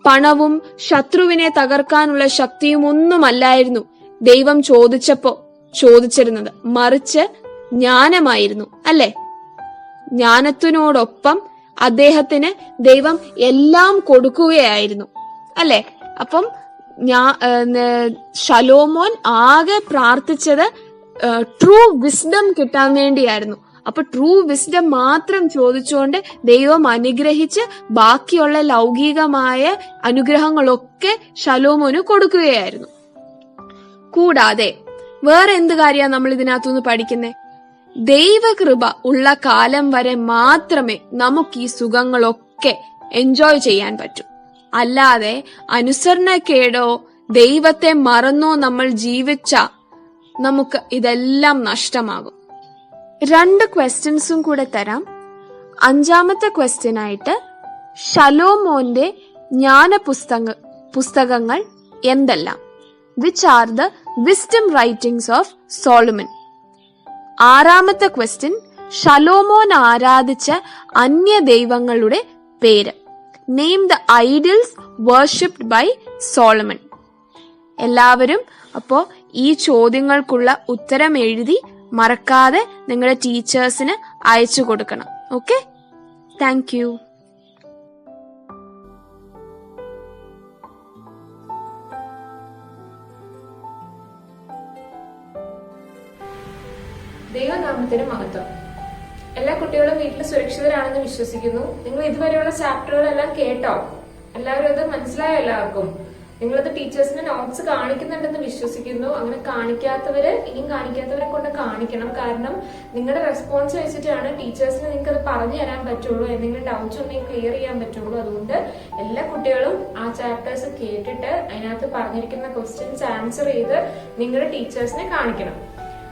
പണവും ശത്രുവിനെ തകർക്കാനുള്ള ശക്തിയും ഒന്നുമല്ലായിരുന്നു ദൈവം ചോദിച്ചിരുന്നത്, മറിച്ച് ജ്ഞാനമായിരുന്നു, അല്ലെ? ജ്ഞാനത്തിനോടൊപ്പം അദ്ദേഹത്തിന് ദൈവം എല്ലാം കൊടുക്കുകയായിരുന്നു, അല്ലെ? അപ്പം ശലോമോൻ ആകെ പ്രാർത്ഥിച്ചത് ട്രൂ വിസ്ഡം കിട്ടാൻ വേണ്ടിയായിരുന്നു. അപ്പൊ ട്രൂ വിസ്ഡം മാത്രം ചോദിച്ചുകൊണ്ട് ദൈവം അനുഗ്രഹിച്ച് ബാക്കിയുള്ള ലൗകികമായ അനുഗ്രഹങ്ങളൊക്കെ ശലോമോന് കൊടുക്കുകയായിരുന്നു. കൂടാതെ വേറെ എന്ത് കാര്യമാണ് നമ്മൾ ഇതിനകത്തുനിന്ന് പഠിക്കുന്നേ? ദൈവകൃപ ഉള്ള കാലം വരെ മാത്രമേ നമുക്ക് ഈ സുഖങ്ങളൊക്കെ എൻജോയ് ചെയ്യാൻ പറ്റൂ. അല്ലാതെ അനുസരണക്കേടോ ദൈവത്തെ മറന്നോ നമ്മൾ ജീവിച്ച നമുക്ക് ഇതെല്ലാം നഷ്ടമാകും. 2 ക്വസ്റ്റ്യൻസും കൂടെ തരാം. 5ാമത്തെ ക്വസ്റ്റ്യൻ ആയിട്ട് ശലോമോന്റെ ജ്ഞാന പുസ്തകങ്ങൾ എന്തെല്ലാം? Which are the wisdom writings of Solomon? 6ാമത്തെ ക്വസ്റ്റ്യൻ ശലോമോൻ ആരാധിച്ച അന്യ ദൈവങ്ങളുടെ പേര്. Name the idols worshipped by Solomon. എല്ലാവരും അപ്പോ ഈ ചോദ്യങ്ങൾക്കുള്ള ഉത്തരം എഴുതി മറക്കാതെ നിങ്ങളുടെ ടീച്ചേഴ്സിന് അയച്ചു കൊടുക്കണം. Okay, thank you. ദൈവനാമത്തിന് മഹത്വം. എല്ലാ കുട്ടികളും വീട്ടിൽ സുരക്ഷിതരാണെന്ന് വിശ്വസിക്കുന്നു. നിങ്ങൾ ഇതുവരെയുള്ള ചാപ്റ്ററുകളെല്ലാം കേട്ടോ? എല്ലാവരും അത് മനസ്സിലായോ? എല്ലാവർക്കും നിങ്ങളത് ടീച്ചേഴ്സിന് നോട്ട്സ് കാണിക്കുന്നുണ്ടെന്ന് വിശ്വസിക്കുന്നു. അങ്ങനെ ഇനിയും കാണിക്കാത്തവരെ കൊണ്ട് കാണിക്കണം. കാരണം നിങ്ങളുടെ റെസ്പോൺസ് വെച്ചിട്ടാണ് ടീച്ചേഴ്സിന് നിങ്ങൾക്ക് അത് പറഞ്ഞു തരാൻ പറ്റുള്ളൂ, എന്തെങ്കിലും ഡൗട്ട്സ് ഉണ്ടെങ്കിൽ ക്ലിയർ ചെയ്യാൻ പറ്റുള്ളൂ. അതുകൊണ്ട് എല്ലാ കുട്ടികളും ആ ചാപ്റ്റേഴ്സ് കേട്ടിട്ട് അതിനകത്ത് പറഞ്ഞിരിക്കുന്ന ക്വസ്റ്റ്യൻസ് ആൻസർ ചെയ്ത് നിങ്ങളുടെ ടീച്ചേഴ്സിനെ കാണിക്കണം.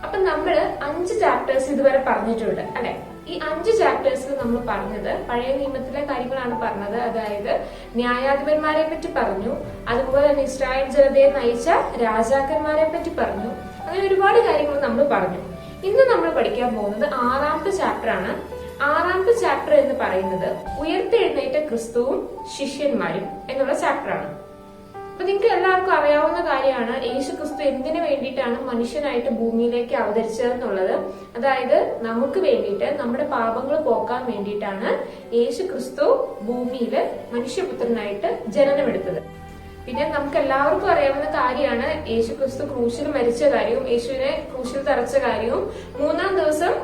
അപ്പൊ നമ്മള് 5 ചാപ്റ്റേഴ്സ് ഇതുവരെ പറഞ്ഞിട്ടുണ്ട്, അല്ലെ? ഈ 5 ചാപ്റ്റേഴ്സിൽ നമ്മൾ പറഞ്ഞത് പഴയ നിയമത്തിലെ കാര്യങ്ങളാണ് പറഞ്ഞത്. അതായത് ന്യായാധിപന്മാരെ പറ്റി പറഞ്ഞു, അതുപോലെ തന്നെ ഇസ്രായേൽ ജനതയെ നയിച്ച രാജാക്കന്മാരെ പറ്റി പറഞ്ഞു. അങ്ങനെ ഒരുപാട് കാര്യങ്ങൾ നമ്മൾ പറഞ്ഞു. ഇന്ന് നമ്മൾ പഠിക്കാൻ പോകുന്നത് 6ാമത്തെ ചാപ്റ്റർ ആണ്. 6ാമത്തെ ചാപ്റ്റർ എന്ന് പറയുന്നത് ഉയർത്തെഴുന്നേറ്റ ക്രിസ്തുവും ശിഷ്യന്മാരും എന്നുള്ള ചാപ്റ്റർ ആണ്. അപ്പൊ നിങ്ങൾക്ക് എല്ലാവർക്കും അറിയാവുന്ന കാര്യമാണ് യേശു ക്രിസ്തു എന്തിനു വേണ്ടിയിട്ടാണ് മനുഷ്യനായിട്ട് ഭൂമിയിലേക്ക് അവതരിച്ചതെന്നുള്ളത്. അതായത് നമുക്ക് വേണ്ടിയിട്ട്, നമ്മുടെ പാപങ്ങൾ പോക്കാൻ വേണ്ടിയിട്ടാണ് യേശു ക്രിസ്തു ഭൂമിയിൽ മനുഷ്യപുത്രനായിട്ട് ജനനമെടുത്തത്. പിന്നെ നമുക്ക് എല്ലാവർക്കും അറിയാവുന്ന കാര്യമാണ് യേശു ക്രിസ്തു ക്രൂശിൽ മരിച്ച കാര്യവും യേശുവിനെ ക്രൂശിൽ തറച്ച കാര്യവും 3-ാം ദിവസം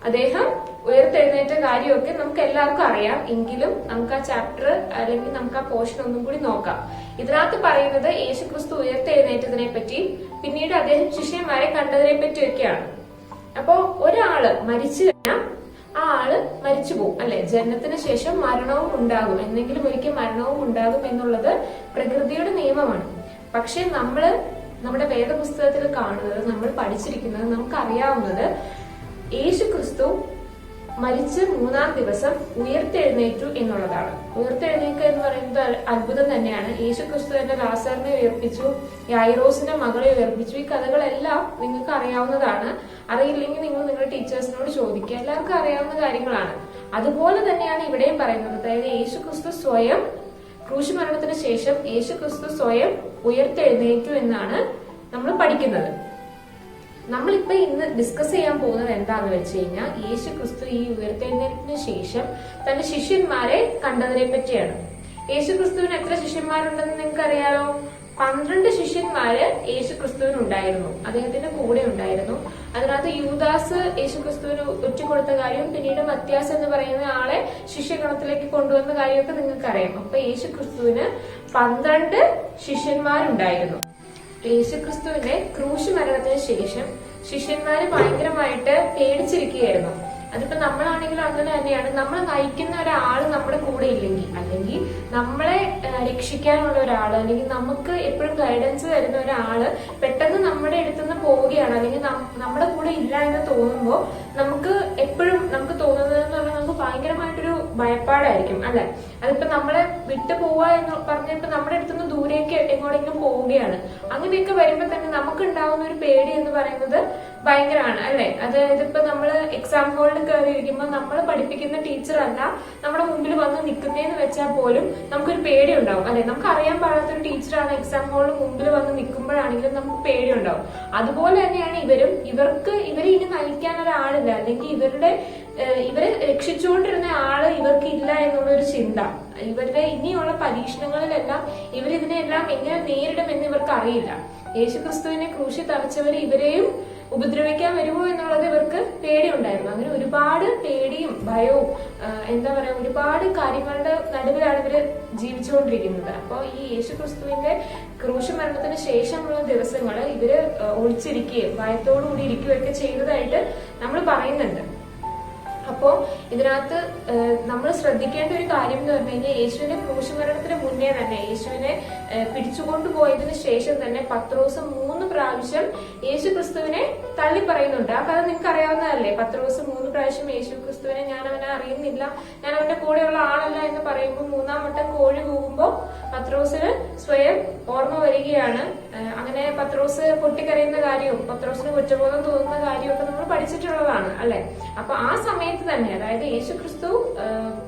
അദ്ദേഹം ഉയർത്തെഴുന്നേറ്റ കാര്യമൊക്കെ നമുക്ക് എല്ലാവർക്കും അറിയാം. എങ്കിലും നമുക്ക് ആ ചാപ്റ്റർ അല്ലെങ്കിൽ നമുക്ക് ആ പോർഷൻ ഒന്നും കൂടി നോക്കാം. ഇതിനകത്ത് പറയുന്നത് യേശു ക്രിസ്തു ഉയർത്തെഴുന്നേറ്റതിനെ പറ്റി, പിന്നീട് അദ്ദേഹം ശിഷ്യന്മാരെ കണ്ടതിനെ പറ്റിയൊക്കെയാണ്. അപ്പോ ഒരാള് മരിച്ചു കഴിഞ്ഞാൽ ആ ആള് മരിച്ചു പോകും, അല്ലെ? ജനനത്തിന് ശേഷം മരണവും ഉണ്ടാകും, എന്തെങ്കിലും ഒരിക്കൽ മരണവും ഉണ്ടാകും എന്നുള്ളത് പ്രകൃതിയുടെ നിയമമാണ്. പക്ഷെ നമ്മുടെ വേദപുസ്തകത്തിൽ കാണുന്നത്, നമ്മൾ പഠിച്ചിരിക്കുന്നത്, നമുക്കറിയാവുന്നത് യേശു ക്രിസ്തു മരിച്ച് 3-ാം ദിവസം ഉയർത്തെഴുന്നേറ്റു എന്നുള്ളതാണ്. ഉയർത്തെഴുന്നേൽക്കുക എന്ന് പറയുന്നത് അത്ഭുതം തന്നെയാണ്. യേശു ക്രിസ്തു തന്നെ ലാസറിനെ ഉയർപ്പിച്ചു, യായിറോസിന്റെ മകളെ ഉയർപ്പിച്ചു. ഈ കഥകളെല്ലാം നിങ്ങൾക്ക് അറിയാവുന്നതാണ്. അറിയില്ലെങ്കിൽ നിങ്ങൾ നിങ്ങളുടെ ടീച്ചേഴ്സിനോട് ചോദിക്കുക. എല്ലാവർക്കും അറിയാവുന്ന കാര്യങ്ങളാണ്. അതുപോലെ തന്നെയാണ് ഇവിടെയും പറയുന്നത്. അതായത് യേശു ക്രിസ്തു സ്വയം ക്രൂശ് മരണത്തിന് ശേഷം യേശു ക്രിസ്തു സ്വയം ഉയർത്തെഴുന്നേറ്റു എന്നാണ് നമ്മൾ പഠിക്കുന്നത്. നമ്മളിപ്പോ ഇന്ന് ഡിസ്കസ് ചെയ്യാൻ പോകുന്നത് എന്താന്ന് വെച്ച് കഴിഞ്ഞാൽ യേശു ക്രിസ്തു ഈ ഉയർത്തെഴുന്നേറ്റത്തിന് ശേഷം തന്റെ ശിഷ്യന്മാരെ കണ്ടതിനെ പറ്റിയാണ്. യേശു ക്രിസ്തുവിന് എത്ര ശിഷ്യന്മാരുണ്ടെന്ന് നിങ്ങൾക്ക് അറിയാലോ? 12 ശിഷ്യന്മാര് യേശു ക്രിസ്തുവിന് ഉണ്ടായിരുന്നു, അദ്ദേഹത്തിന്റെ കൂടെ ഉണ്ടായിരുന്നു. അതിനകത്ത് യൂദാസ് യേശു ക്രിസ്തുവിന് ഒറ്റുകൊടുത്ത കാര്യവും പിന്നീട് മത്യാസ് എന്ന് പറയുന്ന ആളെ ശിഷ്യഗണത്തിലേക്ക് കൊണ്ടുവന്ന കാര്യമൊക്കെ നിങ്ങൾക്ക് അറിയാം. അപ്പൊ യേശു ക്രിസ്തുവിന് 12 ശിഷ്യന്മാരുണ്ടായിരുന്നു. യേശു ക്രിസ്തുവിന്റെ ക്രൂശ് മരണത്തിന് ശേഷം ശിഷ്യന്മാര് ഭയങ്കരമായിട്ട് പേടിച്ചിരിക്കുകയായിരുന്നു. അതിപ്പോ നമ്മളാണെങ്കിലും അങ്ങനെ തന്നെയാണ്. നമ്മളെ നയിക്കുന്ന ഒരാള് നമ്മുടെ കൂടെ ഇല്ലെങ്കിൽ, അല്ലെങ്കിൽ നമ്മളെ രക്ഷിക്കാനുള്ള ഒരാള്, അല്ലെങ്കിൽ നമുക്ക് എപ്പോഴും ഗൈഡൻസ് തരുന്ന ഒരാള് പെട്ടെന്ന് നമ്മുടെ അടുത്തുനിന്ന് പോവുകയാണ്, അല്ലെങ്കിൽ നമ്മുടെ കൂടെ ഇല്ല എന്ന് തോന്നുമ്പോൾ നമുക്ക് എപ്പോഴും നമുക്ക് തോന്നുന്നത് എന്ന് പറഞ്ഞാൽ നമുക്ക് ഭയങ്കരമായിട്ടൊരു ഭയപ്പാടായിരിക്കും, അല്ലെ? അതിപ്പോ നമ്മളെ വിട്ടു പോവുക എന്ന് പറഞ്ഞിപ്പോ നമ്മുടെ അടുത്തുനിന്ന് ദൂരേക്ക് എങ്ങോട്ടെങ്കിലും പോവുകയാണ്. അങ്ങനെയൊക്കെ വരുമ്പോ തന്നെ നമുക്ക് ഉണ്ടാവുന്ന ഒരു പേടി എന്ന് പറയുന്നത് ഭയങ്കരമാണ്, അല്ലെ? അതായത് ഇപ്പൊ നമ്മള് എക്സാം ഹോളിൽ കയറിയിരിക്കുമ്പോൾ നമ്മൾ പഠിപ്പിക്കുന്ന ടീച്ചർ അല്ല നമ്മുടെ മുമ്പിൽ വന്ന് നിൽക്കുന്നതെന്ന് വെച്ചാൽ പോലും നമുക്കൊരു പേടി ഉണ്ടാവും, അല്ലെ? നമുക്ക് അറിയാൻ പാടാത്തൊരു ടീച്ചറാണ് എക്സാം ഹോളിൽ മുമ്പിൽ വന്ന് നിൽക്കുമ്പോഴാണെങ്കിലും നമുക്ക് പേടി ഉണ്ടാവും. അതുപോലെ തന്നെയാണ് ഇവരെ ഇനി നയിക്കാൻ ഒരാളില്ല, അല്ലെങ്കിൽ ഇവരെ രക്ഷിച്ചുകൊണ്ടിരുന്ന ആള് ഇവർക്ക് ഇല്ല എന്നുള്ളൊരു ചിന്ത. ഇവരുടെ ഇനിയുള്ള പരീക്ഷണങ്ങളിലെല്ലാം ഇവരിതിനെല്ലാം എങ്ങനെ നേരിടുമെന്ന് ഇവർക്ക് അറിയില്ല. യേശുക്രിസ്തുവിനെ ക്രൂശിൽ തറച്ചവർ ഇവരെയും ഉപദ്രവിക്കാൻ വരുമോ എന്നുള്ളത് ഇവർക്ക് പേടിയുണ്ടായിരുന്നു. അങ്ങനെ ഒരുപാട് പേടിയും ഭയവും ഒരുപാട് കാര്യങ്ങളുടെ നടുവിലാണ് ഇവര് ജീവിച്ചുകൊണ്ടിരിക്കുന്നത്. അപ്പോൾ ഈ യേശുക്രിസ്തുവിന്റെ ക്രൂശ് മരണത്തിന് ശേഷമുള്ള ദിവസങ്ങള് ഇവര് ഒളിച്ചിരിക്കുകയും ഭയത്തോടുകൂടി ഇരിക്കുകയൊക്കെ ചെയ്തതായിട്ട് നമ്മൾ പറയുന്നുണ്ട്. അപ്പോ ഇതിനകത്ത് നമ്മൾ ശ്രദ്ധിക്കേണ്ട ഒരു കാര്യം എന്ന് പറഞ്ഞു കഴിഞ്ഞാൽ യേശുവിന്റെ ക്രൂശ് മരണത്തിന് മുന്നേ തന്നെ, യേശുവിനെ പിടിച്ചുകൊണ്ടുപോയതിനു ശേഷം തന്നെ പത്രോസ് 3 പ്രാവശ്യം യേശു ക്രിസ്തുവിനെ തള്ളി പറയുന്നുണ്ട്. ആ കഥ നിങ്ങൾക്ക് അറിയാവുന്നതല്ലേ? പത്രോസ് 3 പ്രാവശ്യം യേശു ക്രിസ്തുവിനെ ഞാൻ അവനെ അറിയുന്നില്ല, ഞാൻ അവന്റെ കൂടെയുള്ള ആളല്ല എന്ന് പറയുമ്പോൾ 3-ാം വട്ടം കോഴി കൂകുമ്പോ പത്രോസിന് സ്വയം ഓർമ്മ വരികയാണ്. അങ്ങനെ പത്രോസ് പൊട്ടിക്കരയുന്ന കാര്യവും പത്രോസിന് കുറ്റബോധം തോന്നുന്ന കാര്യമൊക്കെ നമ്മൾ പഠിച്ചിട്ടുള്ളതാണ്, അല്ലെ? അപ്പൊ ആ സമയത്ത് തന്നെ, അതായത് യേശു ക്രിസ്തു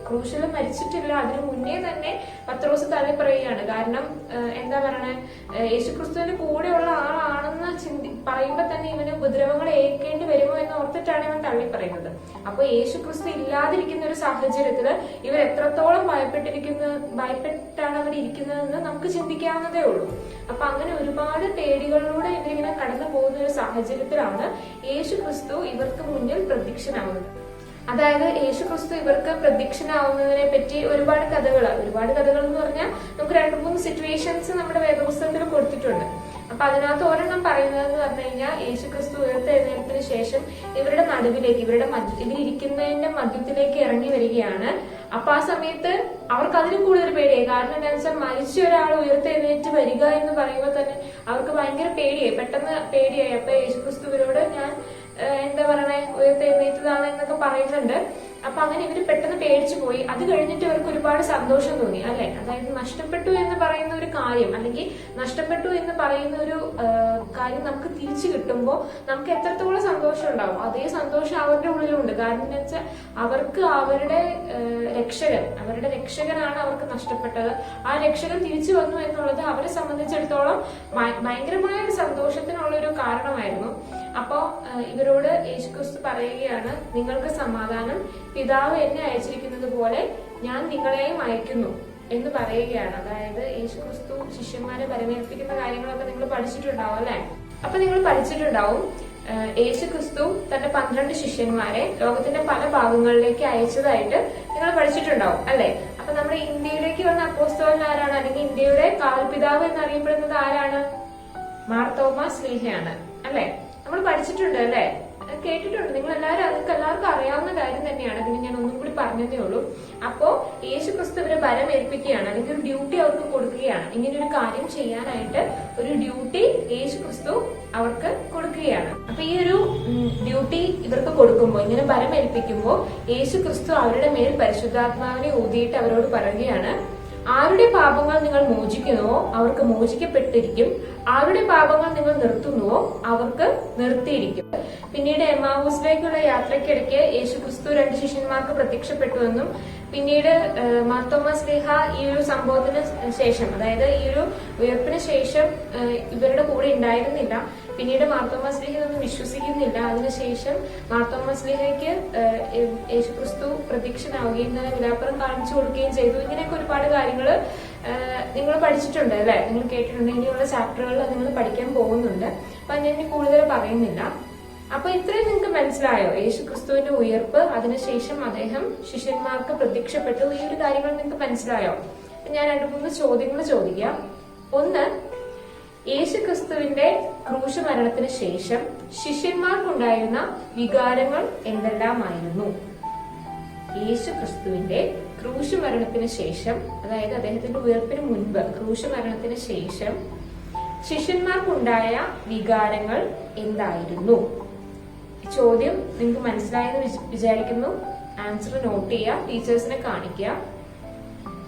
ക്രൂശിൽ മരിച്ചിട്ടില്ല, അതിനു മുന്നേ തന്നെ പത്രോസ് തള്ളി പറയുകയാണ്. കാരണം എന്താ പറയണേ, യേശു ക്രിസ്തുവിന്റെ കൂടെയുള്ള ആളാണെന്ന് പറയുമ്പോ തന്നെ ഇവന് ഉപദ്രവങ്ങൾ ഏൽക്കേണ്ടി വരുമോ എന്ന് ഓർത്തിട്ടാണ് ഇവൻ തള്ളി പറയുന്നത്. അപ്പൊ യേശു ക്രിസ്തു ഇല്ലാതിരിക്കുന്ന ഒരു സാഹചര്യത്തില് ഇവർ എത്രത്തോളം ഭയപ്പെട്ടാണ് അവർ ഇരിക്കുന്നതെന്ന് നമുക്ക് ചിന്തിക്കാവുന്നതേ ഉള്ളൂ. അപ്പൊ അങ്ങനെ ഒരുപാട് പേടികളിലൂടെ ഇവരിങ്ങനെ കടന്നു പോകുന്ന ഒരു സാഹചര്യത്തിലാണ് യേശു ക്രിസ്തു ഇവർക്ക് മുന്നിൽ പ്രത്യക്ഷനാവുന്നത്. അതായത് യേശു ക്രിസ്തു ഇവർക്ക് പ്രത്യക്ഷനാവുന്നതിനെ പറ്റി ഒരുപാട് കഥകൾ എന്ന് പറഞ്ഞാൽ നമുക്ക് 2-3 സിറ്റുവേഷൻസ് നമ്മുടെ വേദപുസ്തകത്തിൽ കൊടുത്തിട്ടുണ്ട്. അപ്പൊ അതിനകത്ത് ഒരെണ്ണം പറയുന്നതെന്ന് പറഞ്ഞു കഴിഞ്ഞാൽ യേശു ക്രിസ്തു ഉയർത്തെഴുന്നേൽപ്പിന് ശേഷം ഇവരുടെ നടുവിലേക്ക്, ഇവരിയ്ക്കുന്നതിന്റെ മധ്യത്തിലേക്ക് ഇറങ്ങി വരികയാണ്. അപ്പൊ ആ സമയത്ത് അവർക്ക് അതിലും കൂടുതൽ പേടിയായി. കാരണം എന്താണെന്ന് വെച്ചാൽ മരിച്ച ഒരാൾ ഉയർത്തെഴുന്നേറ്റ് വരിക എന്ന് പറയുമ്പോൾ തന്നെ അവർക്ക് ഭയങ്കര പേടിയായി, പെട്ടെന്ന് പേടിയായി. അപ്പൊ യേശു ക്രിസ്തു ഇവരോട് ഞാൻ ഉയർത്തെഴുന്നേറ്റതാണ് എന്നൊക്കെ പറയുന്നുണ്ട്. അപ്പൊ അങ്ങനെ ഇവര് പെട്ടെന്ന് പേടിച്ചു പോയി. അത് കഴിഞ്ഞിട്ട് ഇവർക്ക് ഒരുപാട് സന്തോഷം തോന്നി, അല്ലെ? അതായത് നഷ്ടപ്പെട്ടു എന്ന് പറയുന്ന ഒരു കാര്യം, അല്ലെങ്കിൽ നഷ്ടപ്പെട്ടു എന്ന് പറയുന്ന ഒരു കാര്യം നമുക്ക് തിരിച്ചു കിട്ടുമ്പോൾ നമുക്ക് എത്രത്തോളം സന്തോഷം ഉണ്ടാവും, അതേ സന്തോഷം അവരുടെ ഉള്ളിലുണ്ട്. കാരണം എന്താ വെച്ചാൽ അവർക്ക് അവരുടെ രക്ഷകനാണ് അവർക്ക് നഷ്ടപ്പെട്ടത്. ആ രക്ഷകൻ തിരിച്ചു വന്നു എന്നുള്ളത് അവരെ സംബന്ധിച്ചിടത്തോളം ഭയങ്കരമായ ഒരു സന്തോഷത്തിനുള്ള ഒരു കാരണമായിരുന്നു. അപ്പോ ഇവരോട് യേശുക്രിസ്തു പറയുകയാണ്, നിങ്ങൾക്ക് സമാധാനം, പിതാവ് എന്നെ അയച്ചിരിക്കുന്നത് പോലെ ഞാൻ നിങ്ങളെയും അയക്കുന്നു എന്ന് പറയുകയാണ്. അതായത് യേശുക്രിസ്തു ശിഷ്യന്മാരെ വരവേൽപ്പിക്കുന്ന കാര്യങ്ങളൊക്കെ നിങ്ങൾ പഠിച്ചിട്ടുണ്ടാവും, അല്ലെ? അപ്പൊ നിങ്ങൾ പഠിച്ചിട്ടുണ്ടാവും യേശുക്രിസ്തു തന്റെ 12 ശിഷ്യന്മാരെ ലോകത്തിന്റെ പല ഭാഗങ്ങളിലേക്ക് അയച്ചതായിട്ട് നിങ്ങൾ പഠിച്ചിട്ടുണ്ടാവും, അല്ലെ? അപ്പൊ നമ്മുടെ ഇന്ത്യയിലേക്ക് വന്ന അപ്പോസ്തലൻ ആരാണ്? അല്ലെങ്കിൽ ഇന്ത്യയുടെ കാൽപിതാവ് എന്നറിയപ്പെടുന്നത് ആരാണ്? മാർ തോമസ് ശ്ലീഹയാണ്, അല്ലെ? നമ്മൾ പഠിച്ചിട്ടുണ്ട്, അല്ലെ? കേട്ടിട്ടുണ്ട്. നിങ്ങൾക്ക് എല്ലാവർക്കും അറിയാവുന്ന കാര്യം തന്നെയാണ്. പിന്നെ ഞാൻ ഒന്നും കൂടി പറഞ്ഞതേ ഉള്ളൂ. അപ്പോ യേശുക്രിസ്തു ഇവരെ ബലം ഏൽപ്പിക്കുകയാണ്, അല്ലെങ്കിൽ ഒരു ഡ്യൂട്ടി അവർക്ക് കൊടുക്കുകയാണ്. ഇങ്ങനെ ഒരു കാര്യം ചെയ്യാനായിട്ട് ഒരു ഡ്യൂട്ടി യേശുക്രിസ്തു അവർക്ക് കൊടുക്കുകയാണ്. അപ്പൊ ഈ ഒരു ഡ്യൂട്ടി ഇവർക്ക് കൊടുക്കുമ്പോൾ, ഇങ്ങനെ ബലം ഏൽപ്പിക്കുമ്പോൾ യേശുക്രിസ്തു അവരുടെ മേൽ പരിശുദ്ധാത്മാവിനെ ഊതിയിട്ട് അവരോട് പറയുകയാണ്, ആരുടെ പാപങ്ങൾ നിങ്ങൾ മോചിക്കുന്നുവോ അവർക്ക് മോചിക്കപ്പെട്ടിരിക്കും, ആരുടെ പാപങ്ങൾ നിങ്ങൾ നിർത്തുന്നുവോ അവർക്ക് നിർത്തിയിരിക്കും. പിന്നീട് എമ്മാവൂസിലേക്കുള്ള യാത്രയ്ക്കിടയ്ക്ക് യേശുക്രിസ്തു 2 ശിഷ്യന്മാർക്ക് പ്രത്യക്ഷപ്പെട്ടുവെന്നും പിന്നീട് മാർത്തോമാ ശ്ലീഹ ഈ ഒരു സംഭവത്തിന് ശേഷം, അതായത് ഈ ഒരു ഉയർപ്പിന് ശേഷം ഇവരുടെ കൂടെ ഉണ്ടായിരുന്നില്ല. പിന്നീട് മാർത്തോമാ ശ്ലീഹ ഇതൊന്നും വിശ്വസിക്കുന്നില്ല. അതിനുശേഷം മാർത്തോമാ ശ്ലീഹയ്ക്ക് യേശുക്രിസ്തു പ്രത്യക്ഷനാവുകയും തന്നെ വിലാപ്പുറം കാണിച്ചു കൊടുക്കുകയും ചെയ്തു. ഇങ്ങനെയൊക്കെ ഒരുപാട് കാര്യങ്ങൾ നിങ്ങൾ പഠിച്ചിട്ടുണ്ട് അല്ലെ, നിങ്ങൾ കേട്ടിട്ടുണ്ട്. ഇനിയുള്ള ചാപ്റ്ററുകളിൽ നിങ്ങൾ പഠിക്കാൻ പോകുന്നുണ്ട്. അപ്പൊ ഞാൻ കൂടുതൽ പറയുന്നില്ല. അപ്പൊ ഇത്രയും നിങ്ങൾക്ക് മനസ്സിലായോ? യേശുക്രിസ്തുവിന്റെ ഉയർപ്പ്, അതിനുശേഷം അദ്ദേഹം ശിഷ്യന്മാർക്ക് പ്രത്യക്ഷപ്പെട്ടു, ഈ ഒരു കാര്യങ്ങൾ നിങ്ങൾക്ക് മനസ്സിലായോ? ഞാൻ 2-3 ചോദ്യങ്ങൾ ചോദിക്കാം. ഒന്ന്, യേശുക്രിസ്തുവിന്റെ ക്രൂശ് മരണത്തിന് ശേഷം ശിഷ്യന്മാർക്കുണ്ടായിരുന്ന വികാരങ്ങൾ എന്തെല്ലാമായിരുന്നു? യേശുക്രിസ്തുവിന്റെ ക്രൂശ് മരണത്തിന് ശേഷം, അതായത് അദ്ദേഹത്തിന്റെ ഉയർപ്പിന് മുൻപ്, ക്രൂശ് മരണത്തിന് ശേഷം ശിഷ്യന്മാർക്കുണ്ടായ വികാരങ്ങൾ എന്തായിരുന്നു? ചോദ്യം നിങ്ങൾക്ക് മനസ്സിലായെന്ന് വിചാരിക്കുന്നു. ആൻസർ നോട്ട് ചെയ്യുക, ടീച്ചേഴ്സിനെ കാണിക്കുക.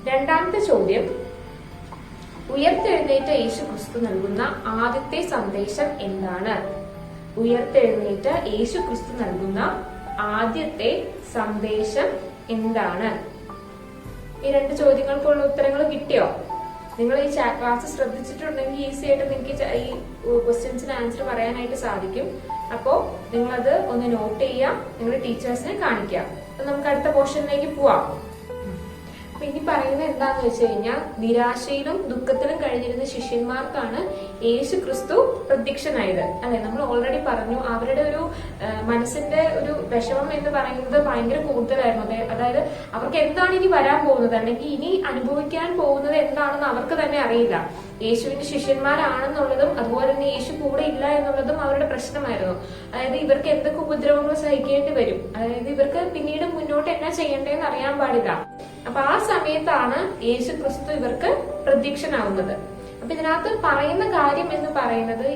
രണ്ടാമത്തെ ചോദ്യം, ഉയർത്തെഴുന്നേറ്റ യേശുക്രിസ്തു നൽകുന്ന ആദ്യത്തെ സന്ദേശം എന്താണ്? ഉയർത്തെഴുന്നേറ്റ യേശുക്രിസ്തു നൽകുന്ന ആദ്യത്തെ സന്ദേശം എന്താണ്? ഈ 2 ചോദ്യങ്ങൾക്കുള്ള ഉത്തരങ്ങൾ കിട്ടിയോ? നിങ്ങൾ ഈ ക്ലാസ് ശ്രദ്ധിച്ചിട്ടുണ്ടെങ്കിൽ ഈസി ആയിട്ട് നിങ്ങൾക്ക് ഈ ക്വസ്റ്റ്യൻസിന് ആൻസർ പറയാനായിട്ട് സാധിക്കും. അപ്പോ നിങ്ങളത് ഒന്ന് നോട്ട് ചെയ്യുക, നിങ്ങളുടെ ടീച്ചേഴ്സിനെ കാണിക്കുക. അപ്പൊ നമുക്ക് അടുത്ത പോർഷനിലേക്ക് പോവാം. അപ്പൊ ഇനി പറയുന്നത് എന്താന്ന് വെച്ച് കഴിഞ്ഞാൽ, നിരാശയിലും ദുഃഖത്തിലും കഴിഞ്ഞിരുന്ന ശിഷ്യന്മാർക്കാണ് യേശുക്രിസ്തു പ്രത്യക്ഷനായത് അല്ലെ. നമ്മൾ ഓൾറെഡി പറഞ്ഞു, അവരുടെ ഒരു മനസ്സിന്റെ ഒരു വിഷമം എന്ന് പറയുന്നത് ഭയങ്കര കൂടുതലായിരുന്നു. അതായത് അവർക്ക് എന്താണ് ഇനി വരാൻ പോകുന്നത്, അല്ലെങ്കിൽ ഇനി അനുഭവിക്കാൻ പോകുന്നത് എന്താണെന്ന് അവർക്ക് തന്നെ അറിയില്ല. യേശുവിന്റെ ശിഷ്യന്മാരാണെന്നുള്ളതും അതുപോലെ തന്നെ യേശു കൂടെ ഇല്ല എന്നുള്ളതും അവരുടെ പ്രശ്നമായിരുന്നു. അതായത് ഇവർക്ക് എന്തൊക്കെ ഉപദ്രവങ്ങൾ സഹിക്കേണ്ടി വരും, അതായത് ഇവർക്ക് പിന്നീട് മുന്നോട്ട് എന്നാ ചെയ്യേണ്ടതെന്ന് അറിയാൻ പാടില്ല. അപ്പൊ ആ സമയത്താണ് യേശുക്രിസ്തു ഇവർക്ക് പ്രത്യക്ഷനാവുന്നത്. അപ്പൊ ഇതിനകത്ത് പറയുന്ന കാര്യം എന്ന് പറയുന്നത്,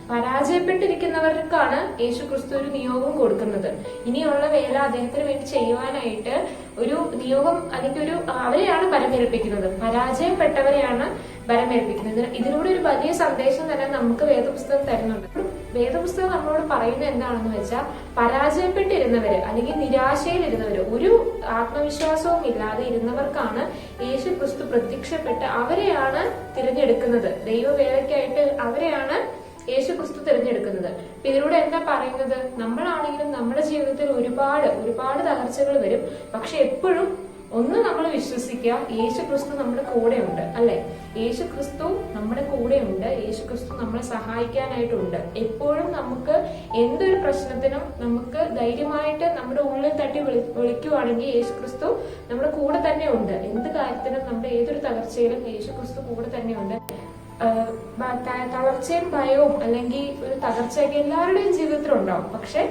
പരാജയപ്പെട്ടിരിക്കുന്നവർക്കാണ് യേശുക്രിസ്തു ഒരു നിയോഗം കൊടുക്കുന്നത്. ഇനിയുള്ള വേല അദ്ദേഹത്തിന് വേണ്ടി ചെയ്യുവാനായിട്ട് ഒരു നിയോഗം, അല്ലെങ്കിൽ അവരെയാണ് ബലമേൽപ്പിക്കുന്നത്. പരാജയപ്പെട്ടവരെയാണ് ബലമേൽപ്പിക്കുന്നത്. ഇതിലൂടെ ഒരു വലിയ സന്ദേശം തന്നെ നമുക്ക് വേദപുസ്തകം തരുന്നുണ്ട്. വേദപുസ്തകം നമ്മളോട് പറയുന്നത് എന്താണെന്ന് വെച്ചാൽ, പരാജയപ്പെട്ടിരുന്നവര് അല്ലെങ്കിൽ നിരാശയിലിരുന്നവര്, ഒരു ആത്മവിശ്വാസവും ഇല്ലാതെ ഇരുന്നവർക്കാണ് യേശുക്രിസ്തു പ്രത്യക്ഷപ്പെട്ട് അവരെയാണ് തിരഞ്ഞെടുക്കുന്നത്. ദൈവവേലയ്ക്കായിട്ട് അവരെയാണ് യേശുക്രിസ്തു തിരഞ്ഞെടുക്കുന്നത്. അപ്പൊ ഇതിലൂടെ എന്താ പറയുന്നത്? നമ്മളാണെങ്കിലും നമ്മുടെ ജീവിതത്തിൽ ഒരുപാട് തകർച്ചകൾ വരും. പക്ഷെ എപ്പോഴും ഒന്ന് നമ്മൾ വിശ്വസിക്കുക, യേശുക്രിസ്തു നമ്മുടെ കൂടെ ഉണ്ട് അല്ലെ. യേശുക്രിസ്തു നമ്മുടെ കൂടെ ഉണ്ട്, യേശുക്രിസ്തു നമ്മളെ സഹായിക്കാനായിട്ടുണ്ട്. എപ്പോഴും നമുക്ക് എന്തൊരു പ്രശ്നത്തിനും നമുക്ക് ധൈര്യമായിട്ട് നമ്മുടെ ഉള്ളിൽ തട്ടി വിളിക്കുവാണെങ്കിൽ യേശുക്രിസ്തു നമ്മുടെ കൂടെ തന്നെ ഉണ്ട്. എന്ത് കാര്യത്തിനും, നമ്മുടെ ഏതൊരു തകർച്ചയിലും യേശുക്രിസ്തു കൂടെ തന്നെ ഉണ്ട്. തളർച്ചയും ഭയവും അല്ലെങ്കിൽ ഒരു തകർച്ചയൊക്കെ എല്ലാവരുടെയും ജീവിതത്തിൽ ഉണ്ടാവും. പക്ഷെ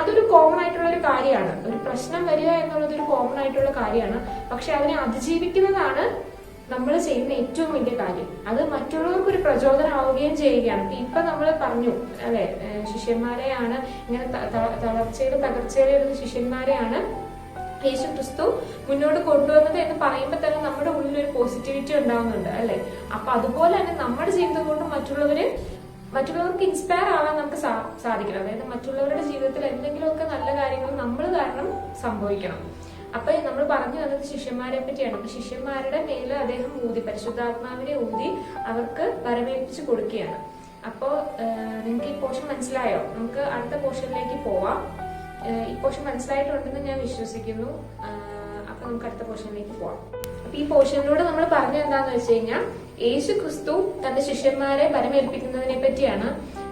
അതൊരു കോമൺ ആയിട്ടുള്ള ഒരു കാര്യമാണ്. ഒരു പ്രശ്നം വരിക എന്നുള്ളത് ഒരു കോമൺ ആയിട്ടുള്ള കാര്യമാണ്. പക്ഷെ അതിനെ അതിജീവിക്കുന്നതാണ് നമ്മൾ ചെയ്യുന്ന ഏറ്റവും വലിയ കാര്യം. അത് മറ്റുള്ളവർക്ക് ഒരു പ്രചോദനമാവുകയും ചെയ്യുകയാണ്. ഇപ്പൊ നമ്മൾ പറഞ്ഞു അല്ലെ, ശിഷ്യന്മാരെയാണ് ഇങ്ങനെ തളർച്ചയിലും തകർച്ചയിലും ശിഷ്യന്മാരെയാണ് യേശുക്രിസ്തു മുന്നോട്ട് കൊണ്ടുവന്നത് എന്ന് പറയുമ്പോൾ തന്നെ നമ്മുടെ ഉള്ളിൽ ഒരു പോസിറ്റിവിറ്റി ഉണ്ടാവുന്നുണ്ട് അല്ലെ. അപ്പൊ അതുപോലെ തന്നെ നമ്മുടെ ജീവിതം കൊണ്ട് മറ്റുള്ളവർക്ക് ഇൻസ്പയർ ആവാൻ നമുക്ക് സാധിക്കണം. അതായത് മറ്റുള്ളവരുടെ ജീവിതത്തിൽ എന്തെങ്കിലുമൊക്കെ നല്ല കാര്യങ്ങൾ നമ്മൾ കാരണം സംഭവിക്കണം. അപ്പൊ നമ്മൾ പറഞ്ഞു തന്നത് ശിഷ്യന്മാരെ പറ്റിയാണ്. അപ്പൊ ശിഷ്യന്മാരുടെ മേലെ അദ്ദേഹം പരിശുദ്ധാത്മാവിനെ ഊതി അവർക്ക് വരവേൽപ്പിച്ചു കൊടുക്കുകയാണ്. അപ്പോ നിങ്ങൾക്ക് ഈ പോർഷൻ മനസ്സിലായോ? നമുക്ക് അടുത്ത പോർഷനിലേക്ക് പോവാം. ഈ പോർഷൻ മനസ്സിലായിട്ടുണ്ടെന്ന് ഞാൻ വിശ്വസിക്കുന്നു. അപ്പൊ നമുക്ക് അടുത്ത പോർഷനിലേക്ക് പോവാം. അപ്പൊ ഈ പോർഷനിലൂടെ നമ്മൾ പറഞ്ഞത് എന്താന്ന് വെച്ച് കഴിഞ്ഞാൽ, യേശുക്രിസ്തു തന്റെ ശിഷ്യന്മാരെ വരമേൽപ്പിക്കുന്നതിനെ പറ്റിയാണ്.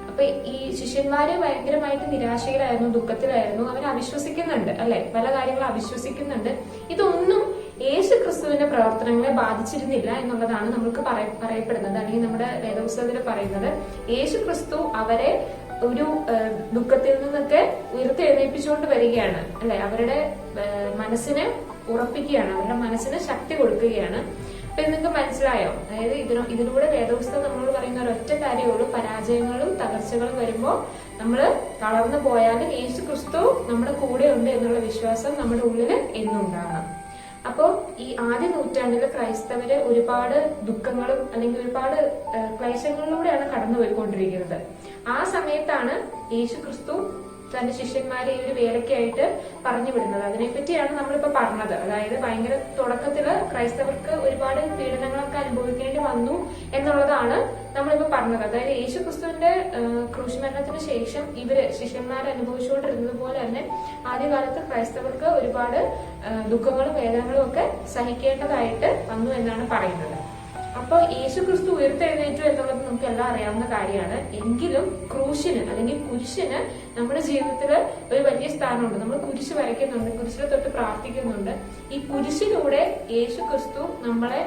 അപ്പൊ ഈ ശിഷ്യന്മാര് ഭയങ്കരമായിട്ട് നിരാശയിലായിരുന്നു, ദുഃഖത്തിലായിരുന്നു. അവർ അവിശ്വസിക്കുന്നുണ്ട് അല്ലെ, പല കാര്യങ്ങളും അവിശ്വസിക്കുന്നുണ്ട്. ഇതൊന്നും യേശുക്രിസ്തുവിന്റെ പ്രവർത്തനങ്ങളെ ബാധിച്ചിരുന്നില്ല എന്നുള്ളതാണ് നമുക്ക് പറയപ്പെടുന്നത്, അല്ലെങ്കിൽ നമ്മുടെ വേദപുസ്തകത്തിൽ പറയുന്നത്. യേശുക്രിസ്തു അവരെ ഒരു ദുഃഖത്തിൽ നിന്നൊക്കെ ഉയർത്തെഴുന്നേൽപ്പിച്ചുകൊണ്ട് വരികയാണ് അല്ലെ. അവരുടെ മനസ്സിനെ ഉറപ്പിക്കുകയാണ്, അവരുടെ മനസ്സിന് ശക്തി കൊടുക്കുകയാണ്. അപ്പൊ നിങ്ങൾക്ക് മനസ്സിലായോ? അതായത് ഇതിലൂടെ വേദപുസ്തകം നമ്മളോട് പറയുന്ന ഒരൊറ്റ കാര്യമുള്ളൂ, പരാജയങ്ങളും തകർച്ചകളും വരുമ്പോൾ നമ്മൾ തളർന്നു പോയാലും യേശുക്രിസ്തു നമ്മുടെ കൂടെ ഉണ്ട് എന്നുള്ള വിശ്വാസം നമ്മുടെ ഉള്ളിൽ എന്നും ഉണ്ടാകണം. അപ്പോൾ ഈ ആദ്യ നൂറ്റാണ്ടിൽ ക്രൈസ്തവര് ഒരുപാട് ദുഃഖങ്ങളും അല്ലെങ്കിൽ ഒരുപാട് ക്ലേശങ്ങളിലൂടെയാണ് കടന്നുപോയിക്കൊണ്ടിരിക്കുന്നത്. ആ സമയത്താണ് യേശു ക്രിസ്തു തന്റെ ശിഷ്യന്മാരെ ഈ ഒരു വേലയ്ക്കായിട്ട് പറഞ്ഞു വിടുന്നത്. അതിനെപ്പറ്റിയാണ് നമ്മളിപ്പോ പറഞ്ഞത്. അതായത് ഭയങ്കര തുടക്കത്തില് ക്രൈസ്തവർക്ക് ഒരുപാട് പീഡനങ്ങളൊക്കെ അനുഭവിക്കേണ്ടി വന്നു എന്നുള്ളതാണ് നമ്മളിപ്പോ പറഞ്ഞത്. അതായത് യേശു ക്രിസ്തുവിന്റെ ക്രൂശുമരണത്തിന് ശേഷം ഇവര് ശിഷ്യന്മാർ അനുഭവിച്ചുകൊണ്ടിരുന്നത് പോലെ തന്നെ ആദ്യകാലത്ത് ക്രൈസ്തവർക്ക് ഒരുപാട് ദുഃഖങ്ങളും വേദനകളും ഒക്കെ സഹിക്കേണ്ടതായിട്ട് വന്നു എന്നാണ് പറയുന്നത്. അപ്പോൾ യേശു ക്രിസ്തു ഉയർത്തെഴുന്നേറ്റു എന്നുള്ളത് നമുക്ക് എല്ലാം അറിയാവുന്ന കാര്യമാണ്. എങ്കിലും ക്രൂശിന് അല്ലെങ്കിൽ കുരിശിന് നമ്മുടെ ജീവിതത്തിൽ ഒരു വലിയ സ്ഥാനമുണ്ട്. നമ്മൾ കുരിശ് വരയ്ക്കുന്നുണ്ട്, കുരിശിനെ തൊട്ട് പ്രാർത്ഥിക്കുന്നുണ്ട്. ഈ കുരിശിലൂടെ യേശു ക്രിസ്തു നമ്മളെ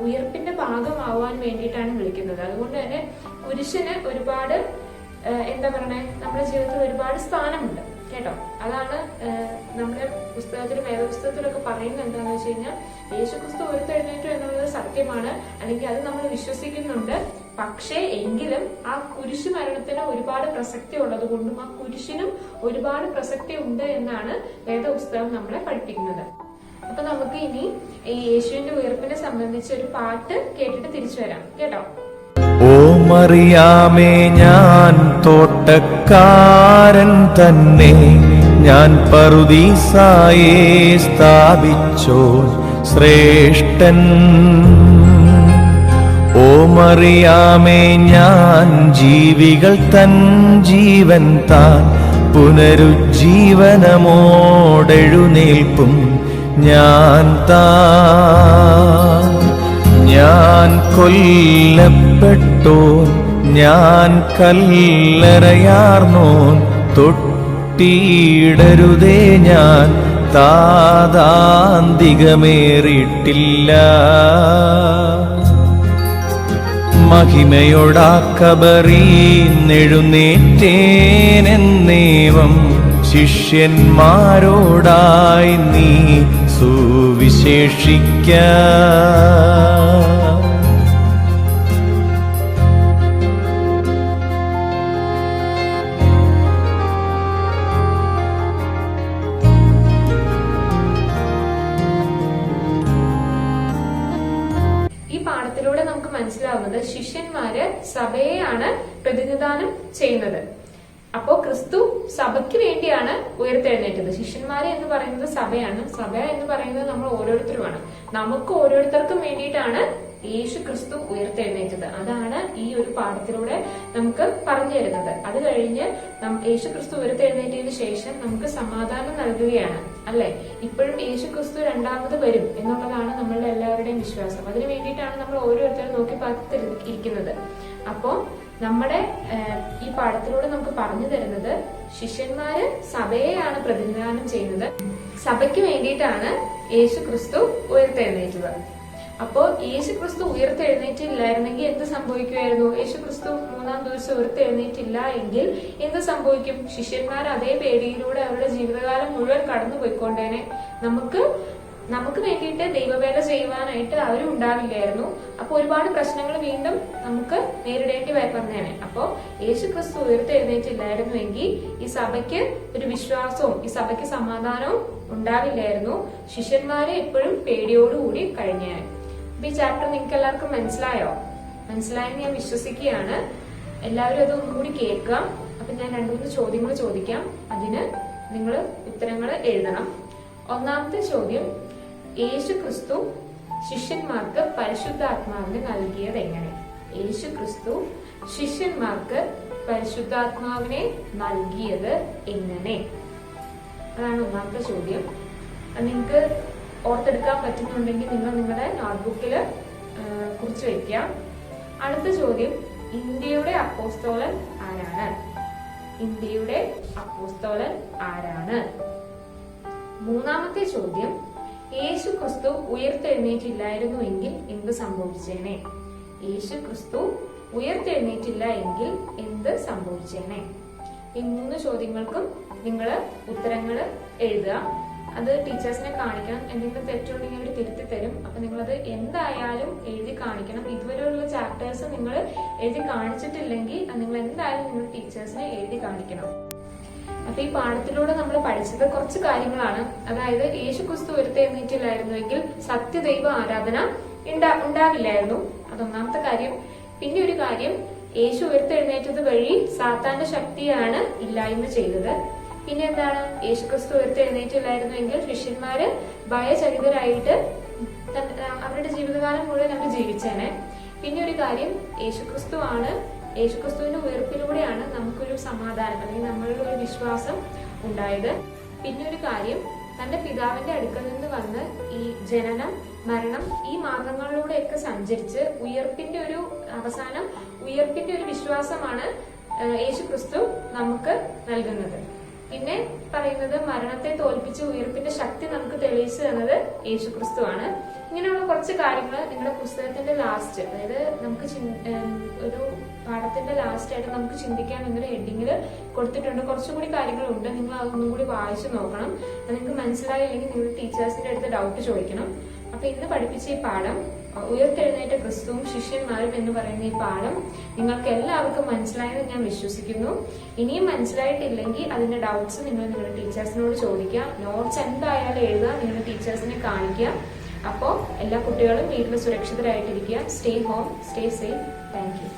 ഉയർപ്പിന്റെ ഭാഗമാവാൻ വേണ്ടിയിട്ടാണ് വിളിക്കുന്നത്. അതുകൊണ്ട് തന്നെ കുരിശിന് ഒരുപാട് എന്താ പറയണേ, നമ്മുടെ ജീവിതത്തിൽ ഒരുപാട് സ്ഥാനമുണ്ട് കേട്ടോ. അതാണ് നമ്മുടെ പുസ്തകത്തിലും വേദപുസ്തകത്തിലൊക്കെ പറയുന്നത് എന്താണെന്ന് വെച്ച് കഴിഞ്ഞാൽ, യേശുക്രിസ്തു ഉയർത്തെഴുന്നേറ്റു എന്നുള്ളത് സത്യമാണ്, അല്ലെങ്കിൽ അത് നമ്മൾ വിശ്വസിക്കുന്നുണ്ട്. പക്ഷേ എങ്കിലും ആ കുരിശു മരണത്തിന് ഒരുപാട് പ്രസക്തി ഉള്ളത് കൊണ്ടും ആ കുരിശിനും ഒരുപാട് പ്രസക്തി ഉണ്ട് എന്നാണ് വേദപുസ്തകം നമ്മളെ പഠിപ്പിക്കുന്നത്. അപ്പൊ നമുക്ക് ഇനി ഈ യേശുവിന്റെ ഉയർപ്പിനെ സംബന്ധിച്ച് ഒരു പാട്ട് കേട്ടിട്ട് തിരിച്ചു വരാം കേട്ടോ. ഓ മറിയാമേ, ഞാൻ തോട്ടക്കാരൻ തന്നെ, ഞാൻ പറുദീസായെ സ്ഥാപിച്ചോ ശ്രേഷ്ഠൻ. ഓ മറിയാമേ, ഞാൻ ജീവികൾ തൻ ജീവൻ താൻ പുനരുജ്ജീവനമോടെഴുന്നേൽപ്പും ഞാൻ താൻ. ഞാൻ കൊല്ലപ്പെട്ടോൻ, ഞാൻ കല്ലറയാർന്നോൻ, തൊട്ടിയിടരുതേ ഞാൻ താതാന്തികമേറിയിട്ടില്ല. മഹിമയോടാക്കബറീന്നെഴുന്നേറ്റേനെന്നേവം ശിഷ്യന്മാരോടായി നീ സുവിശേഷിക്ക. ഈ പാഠത്തിലൂടെ നമുക്ക് മനസ്സിലാവുന്നത് ശിഷ്യന്മാര് സഭയെയാണ് പ്രതിനിധാനം ചെയ്യുന്നത്. അപ്പോ ക്രിസ്തു സഭയ്ക്ക് വേണ്ടിയാണ് ഉയർത്തെഴുന്നേറ്റത്. ശിഷ്യന്മാരെ എന്ന് പറയുന്നത് സഭയാണ്, സഭ എന്ന് പറയുന്നത് നമ്മൾ ഓരോരുത്തരുമാണ്. നമുക്ക് ഓരോരുത്തർക്കും വേണ്ടിയിട്ടാണ് യേശു ക്രിസ്തു ഉയർത്തെഴുന്നേറ്റത്. അതാണ് ഈ ഒരു പാഠത്തിലൂടെ നമുക്ക് പറഞ്ഞു തരുന്നത്. അത് കഴിഞ്ഞ് യേശു ക്രിസ്തു ഉയർത്തെഴുന്നേറ്റതിന് ശേഷം നമുക്ക് സമാധാനം നൽകുകയാണ്, അല്ലെ? ഇപ്പോഴും യേശു ക്രിസ്തു രണ്ടാമത് വരും എന്നുള്ളതാണ് നമ്മളുടെ എല്ലാവരുടെയും വിശ്വാസം. അതിനു വേണ്ടിയിട്ടാണ് നമ്മൾ ഓരോരുത്തരും നോക്കി പാർത്തിരിക്കുന്നത്. അപ്പോ നമ്മുടെ ഈ പാഠത്തിലൂടെ നമുക്ക് പറഞ്ഞു തരുന്നത് ശിഷ്യന്മാര് സഭയെയാണ് പ്രതിനിധാനം ചെയ്യുന്നത്. സഭയ്ക്ക് വേണ്ടിയിട്ടാണ് യേശു ക്രിസ്തു ഉയർത്തെഴുന്നേറ്റത്. അപ്പോ യേശു ക്രിസ്തു ഉയർത്തെഴുന്നേറ്റില്ലായിരുന്നെങ്കിൽ എന്ത് സംഭവിക്കുമായിരുന്നു? യേശു ക്രിസ്തു മൂന്നാം ദിവസം ഉയർത്തെഴുന്നേറ്റില്ല എങ്കിൽ എന്ത് സംഭവിക്കും? ശിഷ്യന്മാർ അതേ പേടിയിലൂടെ അവരുടെ ജീവിതകാലം മുഴുവൻ കടന്നു പോയിക്കൊണ്ടേനെ. നമുക്ക് വേണ്ടിയിട്ട് ദൈവവേല ചെയ്യുവാനായിട്ട് അവരും ഉണ്ടാവില്ലായിരുന്നു. അപ്പൊ ഒരുപാട് പ്രശ്നങ്ങൾ വീണ്ടും നമുക്ക് നേരിടേണ്ടി വന്നേനെ. അപ്പോ യേശു ക്രിസ്തു ഉയർത്തെഴുന്നേറ്റില്ലായിരുന്നുവെങ്കിൽ ഈ സഭയ്ക്ക് ഒരു വിശ്വാസവും ഈ സഭയ്ക്ക് സമാധാനവും ഉണ്ടാവില്ലായിരുന്നു. ശിഷ്യന്മാരെ എപ്പോഴും പേടിയോടുകൂടി കഴിഞ്ഞേനെ. അപ്പൊ ഈ ചാപ്റ്റർ നിങ്ങൾക്ക് എല്ലാവർക്കും മനസ്സിലായെന്ന് ഞാൻ വിശ്വസിക്കുകയാണ്. എല്ലാവരും അത് ഒന്നുകൂടി കേൾക്കുക. അപ്പൊ ഞാൻ 2-3 ചോദ്യങ്ങൾ ചോദിക്കാം, അതിന് നിങ്ങൾ ഉത്തരങ്ങൾ എഴുതണം. ഒന്നാമത്തെ ചോദ്യം, യേശു ക്രിസ്തു ശിഷ്യന്മാർക്ക് പരിശുദ്ധാത്മാവിനെ നൽകിയത് എങ്ങനെ? യേശു ക്രിസ്തു ശിഷ്യന്മാർക്ക് പരിശുദ്ധാത്മാവിനെ നൽകിയത് എങ്ങനെ? അതാണ് ഒന്നാമത്തെ ചോദ്യം. നിങ്ങൾക്ക് ഓർത്തെടുക്കാൻ പറ്റുന്നുണ്ടെങ്കിൽ നിങ്ങൾ നിങ്ങളുടെ നോട്ട്ബുക്കിൽ കുറിച്ച് വയ്ക്കാം. അടുത്ത ചോദ്യം, ഇന്ത്യയുടെ അപ്പോസ്തലൻ ആരാണ്? ഇന്ത്യയുടെ അപ്പോസ്തലൻ ആരാണ്? മൂന്നാമത്തെ ചോദ്യം, യേശു ക്രിസ്തു ഉയർത്തെഴുന്നേറ്റില്ലായിരുന്നുവെങ്കിൽ എന്ത് സംഭവിച്ചേനെ? യേശു ക്രിസ്തു ഉയർത്തെഴുന്നേറ്റില്ല എങ്കിൽ എന്ത് സംഭവിച്ചേനെ? ഈ 3 ചോദ്യങ്ങൾക്കും നിങ്ങൾ ഉത്തരങ്ങൾ എഴുതുക. അത് ടീച്ചേഴ്സിനെ കാണിക്കണം. എന്തെങ്കിലും തെറ്റുണ്ടെങ്കിൽ അവർ തിരുത്തി തരും. അപ്പൊ നിങ്ങളത് എന്തായാലും എഴുതി കാണിക്കണം. ഇതുവരെയുള്ള ചാപ്റ്റേഴ്സ് നിങ്ങൾ എഴുതി കാണിച്ചിട്ടില്ലെങ്കിൽ നിങ്ങൾ എന്തായാലും നിങ്ങൾ ടീച്ചേഴ്സിനെ എഴുതി കാണിക്കണം. അപ്പൊ ഈ പാഠത്തിലൂടെ നമ്മൾ പഠിച്ചത് കുറച്ച് കാര്യങ്ങളാണ്. അതായത് യേശുക്രിസ്തു ഉയർത്തെഴുന്നേറ്റില്ലായിരുന്നുവെങ്കിൽ സത്യദൈവ ആരാധന ഉണ്ടാവില്ലായിരുന്നു. അതൊന്നാമത്തെ കാര്യം. പിന്നെ ഒരു കാര്യം, യേശു ഉയർത്തെഴുന്നേറ്റത് വഴി സാത്താന്റെ ശക്തിയാണ് ഇല്ലായ്മ ചെയ്തത്. പിന്നെ എന്താണ്, യേശുക്രിസ്തു ഉയർത്തെഴുന്നേറ്റില്ലായിരുന്നുവെങ്കിൽ ശിഷ്യന്മാര് ഭയചകിതരായിട്ട് അവരുടെ ജീവിതകാലം മുഴുവൻ അവർ ജീവിച്ചേനെ. പിന്നെ ഒരു കാര്യം, യേശുക്രിസ്തുവിന്റെ ഉയർപ്പിലൂടെയാണ് നമുക്കൊരു സമാധാനം അല്ലെങ്കിൽ നമ്മളുടെ ഒരു വിശ്വാസം ഉണ്ടായത്. പിന്നെ ഒരു കാര്യം, തന്റെ പിതാവിന്റെ അടുക്കൽ നിന്ന് വന്ന് ഈ ജനനം, മരണം, ഈ മാർഗങ്ങളിലൂടെയൊക്കെ സഞ്ചരിച്ച് ഉയർപ്പിന്റെ ഒരു വിശ്വാസമാണ് യേശുക്രിസ്തു നമുക്ക് നൽകുന്നത്. പിന്നെ പറയുന്നത്, മരണത്തെ തോൽപ്പിച്ച് ഉയർപ്പിന്റെ ശക്തി നമുക്ക് തെളിയിച്ചു തന്നത് യേശുക്രിസ്തു ആണ്. ഇങ്ങനെയുള്ള കുറച്ച് കാര്യങ്ങൾ നിങ്ങളുടെ പുസ്തകത്തിന്റെ ലാസ്റ്റ്, അതായത് നമുക്ക് ഒരു പാഠത്തിന്റെ ലാസ്റ്റ് ആയിട്ട് നമുക്ക് ചിന്തിക്കാൻ എന്നൊരു ഹെഡിങ്ങിൽ കൊടുത്തിട്ടുണ്ട്. കുറച്ചുകൂടി കാര്യങ്ങളുണ്ട്, നിങ്ങൾ അതൊന്നും കൂടി വായിച്ചു നോക്കണം. നിങ്ങൾക്ക് മനസ്സിലായില്ലെങ്കിൽ നിങ്ങൾ ടീച്ചേഴ്സിന്റെ അടുത്ത് ഡൗട്ട് ചോദിക്കണം. അപ്പൊ ഇന്ന് പഠിപ്പിച്ച ഈ പാഠം, ഉയർത്തെഴുന്നേറ്റ ക്രിസ്തുവും ശിഷ്യന്മാരും എന്ന് പറയുന്ന ഈ പാഠം നിങ്ങൾക്ക് എല്ലാവർക്കും മനസ്സിലായെന്ന് ഞാൻ വിശ്വസിക്കുന്നു. ഇനിയും മനസ്സിലായിട്ടില്ലെങ്കിൽ അതിന്റെ ഡൗട്ട്സ് നിങ്ങൾ നിങ്ങളുടെ ടീച്ചേഴ്സിനോട് ചോദിക്കുക. നോട്ട്സ് എന്തായാലും എഴുതുക, നിങ്ങളുടെ ടീച്ചേഴ്സിനെ കാണിക്കുക. അപ്പോൾ എല്ലാ കുട്ടികളും വീട്ടിൽ സുരക്ഷിതരായിട്ടിരിക്കുക. Stay home, stay safe. Thank U.